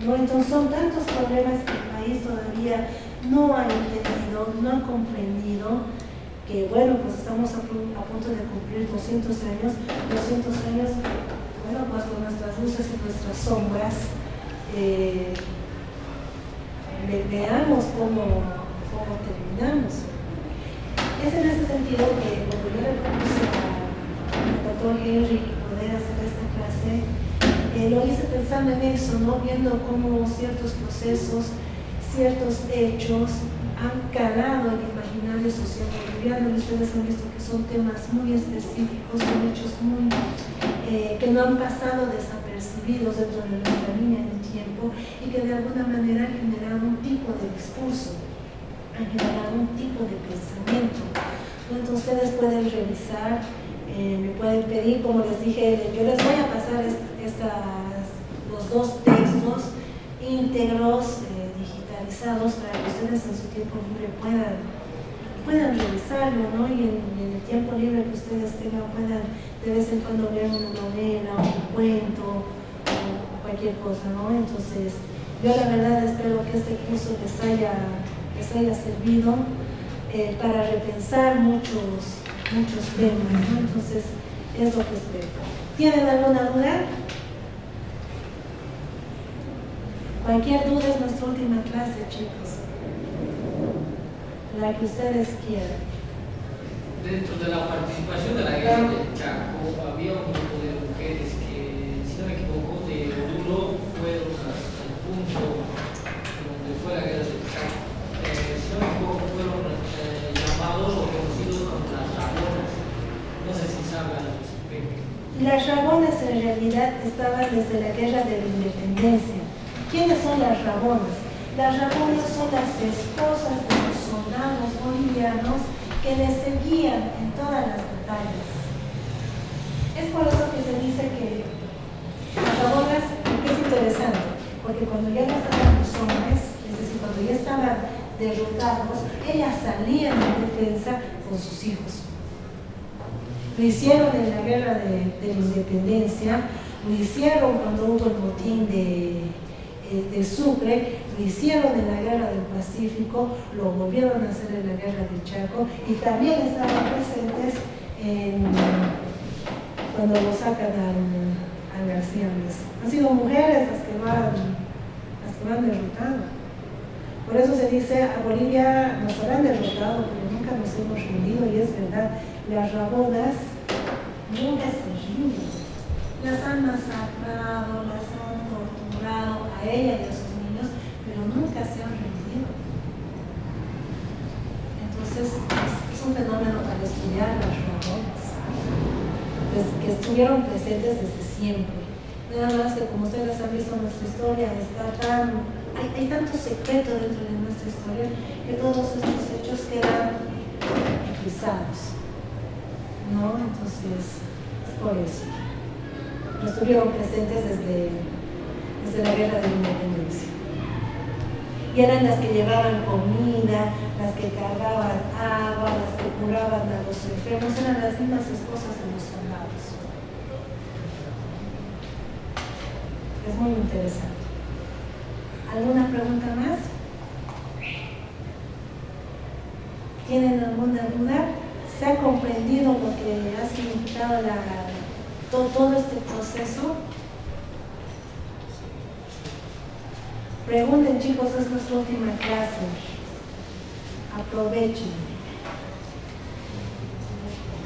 ¿No? Entonces son tantos problemas que el país todavía no ha entendido, no ha comprendido, que bueno, pues estamos a punto de cumplir 200 años, bueno, pues con nuestras luces y nuestras sombras, veamos cómo terminamos. Es en ese sentido que cuando yo le propuse al doctor Henry poder hacer esta clase, lo hice pensando en eso, ¿no? Viendo cómo ciertos procesos, ciertos hechos han calado en el imaginario social boliviano, y ustedes han visto que son temas muy específicos, son hechos muy que no han pasado desapercibidos dentro de nuestra línea del tiempo y que de alguna manera han generado un tipo de discurso, han generado un tipo de pensamiento. Entonces ustedes pueden revisar, me pueden pedir, como les dije, yo les voy a pasar los dos textos íntegros, digitalizados, para que ustedes en su tiempo libre puedan revisarlo, ¿no? Y en el tiempo libre que ustedes tengan, puedan de vez en cuando leer una novela, un cuento, o cualquier cosa, ¿no? Entonces, yo la verdad espero que este curso les haya servido para repensar muchos temas, ¿no? Entonces, es lo que espero. ¿Tienen alguna duda? Cualquier duda es nuestra última clase, chicos. La que ustedes quieran. Dentro de la participación de la guerra del Chaco, había un grupo de mujeres que, si no me equivoco, de Oruro fueron hasta el punto donde fue la guerra del Chaco. Si no me equivoco, fueron llamados o conocidos como las Rabonas. No sé si saben al respecto. Las Rabonas en realidad estaban desde la guerra de la independencia. ¿Quiénes son las Rabonas? Las Rabonas son las esposas de los soldados bolivianos que les seguían en todas las batallas. Es por eso que se dice que las Rabonas, es interesante, porque cuando ya no estaban los hombres, es decir, cuando ya estaban derrotados, ellas salían en defensa con sus hijos. Lo hicieron en la guerra de la independencia, lo hicieron cuando hubo el motín de Sucre, lo hicieron en la guerra del Pacífico, lo volvieron a hacer en la guerra del Chaco y también estaban presentes cuando lo sacan al García Meza. Han sido mujeres las que lo han derrotado. Por eso se dice, a Bolivia nos habrán derrotado, pero nunca nos hemos rendido, y es verdad, las Rabonas nunca se rinden. Las han masacrado, las han torturado a ella y a sus niños, pero nunca se han rendido. Entonces, es un fenómeno para estudiar las Rabonas, que estuvieron presentes desde siempre. Nada más que, como ustedes han visto, nuestra historia hay tanto secreto dentro de nuestra historia que todos estos hechos quedan eclipsados, ¿no? Entonces, es por eso. No estuvieron presentes desde la guerra de la independencia. Y eran las que llevaban comida, las que cargaban agua, las que curaban a los enfermos, eran las mismas esposas de los soldados. Es muy interesante. ¿Alguna pregunta más? ¿Tienen alguna duda? ¿Se ha comprendido lo que ha significado todo este proceso? Pregunten, chicos, es nuestra última clase. Aprovechen.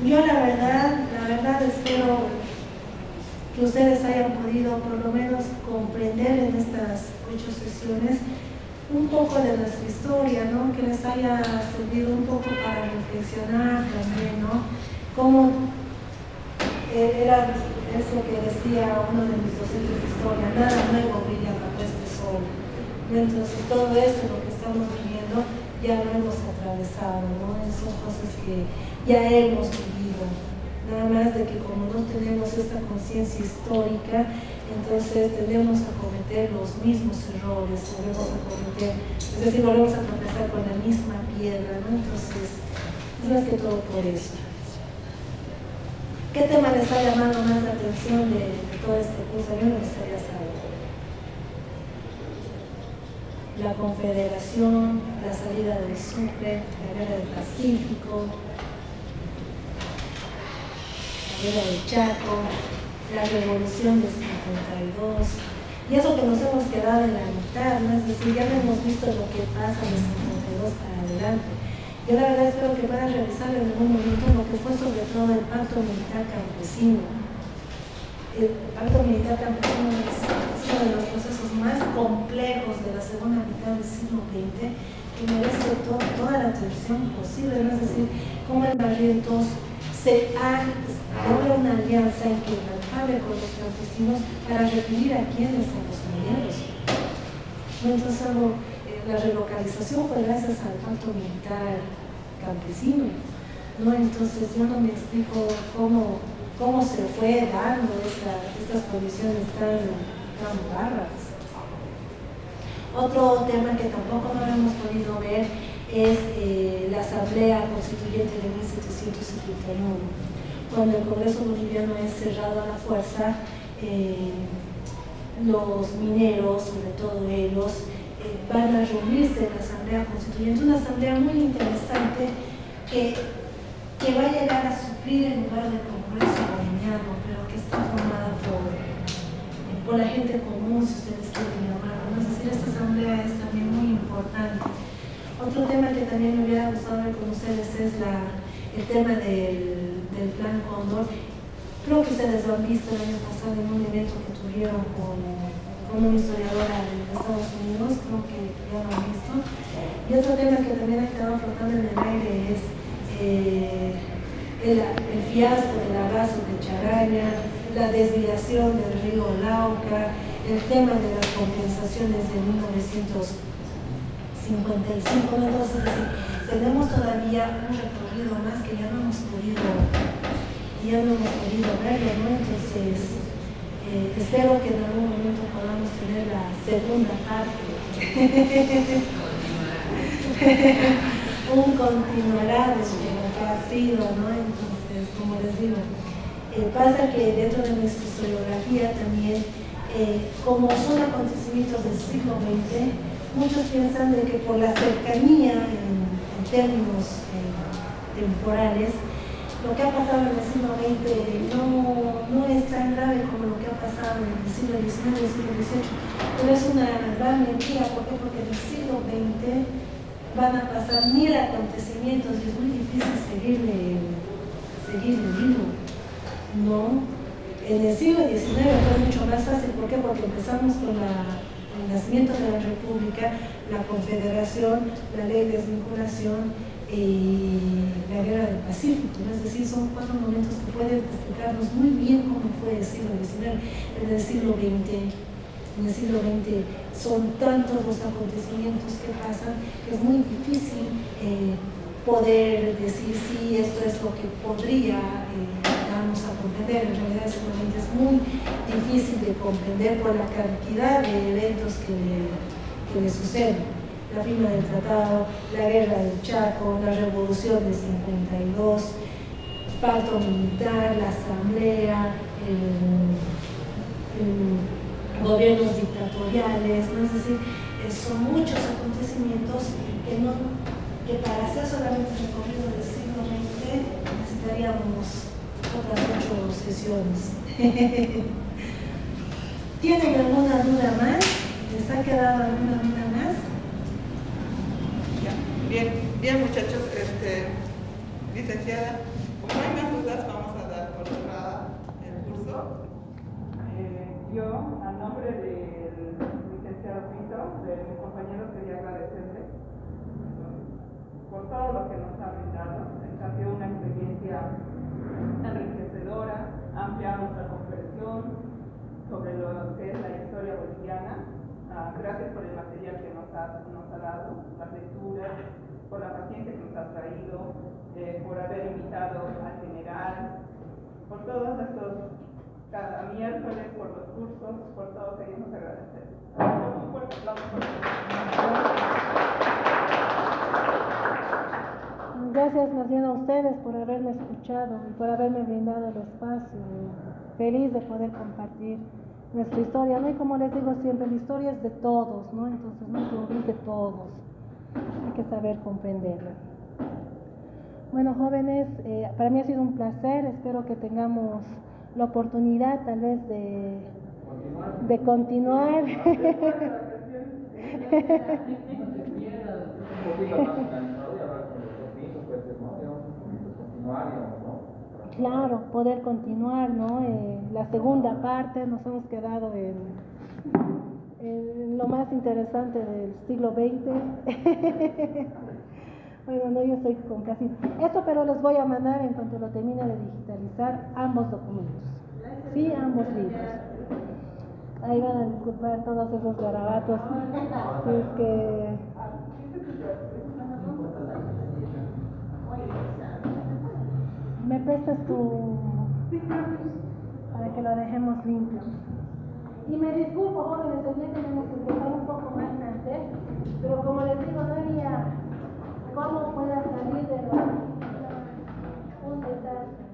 Yo la verdad espero que ustedes hayan podido por lo menos comprender en estas 8 sesiones un poco de nuestra historia, ¿no? Que les haya servido un poco para reflexionar también, ¿no? Cómo era eso que decía uno de mis docentes de historia, nada nuevo brilla bajo este sol. Entonces todo esto, lo que estamos viviendo, ya lo hemos atravesado, ¿no? Son cosas que ya hemos vivido. Nada más de que como no tenemos esta conciencia histórica, entonces tendemos a cometer los mismos errores, es decir, volvemos a tropezar con la misma piedra, ¿no? Entonces, es más que todo por eso. ¿Qué tema les está llamando más la atención de todo este curso? A mí me gustaría saber. La Confederación, la salida del Sucre, la guerra del Pacífico, la guerra del Chaco, la revolución del 52, y eso que nos hemos quedado en la mitad, ¿no? Es decir, ya no hemos visto lo que pasa del 52 para adelante. Yo la verdad espero que puedan revisar en algún momento lo que fue sobre todo el pacto militar campesino. El pacto militar campesino es uno de los procesos más complejos de la segunda mitad del siglo XX, que merece toda la atención posible, ¿no? Es decir, cómo el Barrientos se logra una alianza inquebrantable con los campesinos para reprimir a quienes, a los mineros. Entonces, la relocalización fue gracias al pacto militar campesino, ¿no? Entonces yo no me explico cómo se fue dando estas condiciones tan bárbaras. Otro tema que tampoco no hemos podido ver es la Asamblea Constituyente de 1771, cuando el Congreso boliviano es cerrado a la fuerza. Los mineros, sobre todo ellos, van a reunirse en la Asamblea Constituyente, una asamblea muy interesante que va a llegar a suplir el lugar del Congreso boliviano, pero que está formada por la gente común, si ustedes quieren llamarlo. Es decir, esta asamblea es también muy importante. Otro tema que también me hubiera gustado ver con ustedes es el tema del Plan Cóndor. Creo que ustedes lo han visto el año pasado en un evento que tuvieron con una historiadora de Estados Unidos, creo que ya lo han visto. Y otro tema que también ha quedado flotando en el aire es el fiasco del abrazo de Charaña, la desviación del río Lauca, el tema de las compensaciones de 1955. Entonces, tenemos todavía un recorrido más que ya no hemos podido verlo, ¿no? Entonces, espero que en algún momento podamos tener la segunda parte. Un continuará de lo que ha sido, ¿no? Entonces, como les digo, pasa que dentro de nuestra historiografía también, como son acontecimientos del siglo XX, muchos piensan de que por la cercanía en términos temporales, lo que ha pasado en el siglo XX no es tan grave como lo que ha pasado en el siglo XIX y el siglo XVIII, pero es una gran mentira. ¿Por qué? Porque en el siglo XX van a pasar 1000 acontecimientos y es muy difícil seguirle vivo, ¿no? En el siglo XIX fue mucho más fácil. ¿Por qué? Porque empezamos con el nacimiento de la República, la Confederación, la Ley de Desvinculación y la Guerra del Pacífico, ¿no? Es decir, son 4 momentos que pueden explicarnos muy bien cómo fue el siglo XIX. En el siglo XX son tantos los acontecimientos que pasan que es muy difícil poder decir si esto es lo que podría darnos a comprender. En realidad el siglo XX es muy difícil de comprender por la cantidad de eventos que le suceden. La firma del tratado, la guerra del Chaco, la revolución del 52, pacto militar, la asamblea, gobiernos dictatoriales, ¿no? Es decir, son muchos acontecimientos que para hacer solamente el recorrido del siglo XX necesitaríamos otras 8 sesiones. ¿Tienen alguna duda más? ¿Les ha quedado alguna duda más? Bien muchachos, licenciada, como no hay más dudas, vamos a dar por cerrada el curso. Yo, a nombre del licenciado Pinto, de mis compañeros, quería agradecerle por todo lo que nos ha brindado. Ha sido una experiencia enriquecedora, ha ampliado nuestra comprensión sobre lo que es la historia boliviana. Gracias por el material que nos ha dado, las lecturas, por la paciencia que nos ha traído, por haber invitado al general, por todos estos, cada miércoles, por los cursos, por todo ello nos agradecemos. Un fuerte aplauso por gracias más bien a ustedes por haberme escuchado y por haberme brindado el espacio. Feliz de poder compartir nuestra historia, ¿no? Y como les digo siempre, la historia es de todos, ¿no? Entonces no es de todos, hay que saber comprenderla. Bueno, jóvenes, para mí ha sido un placer, espero que tengamos la oportunidad tal vez de continuar. Claro, poder continuar, ¿no? La segunda parte, nos hemos quedado en lo más interesante del siglo XX. Bueno, no, yo estoy con casi esto, pero les voy a mandar en cuanto lo termine de digitalizar ambos documentos. Sí, ambos libros. Ahí van a disculpar todos esos garabatos. Si es que me prestas tu para que lo dejemos limpio. Y me disculpo, jóvenes, hoy día tenemos que empezar un poco más antes, pero como les digo, no había cómo pueda salir de un desastre.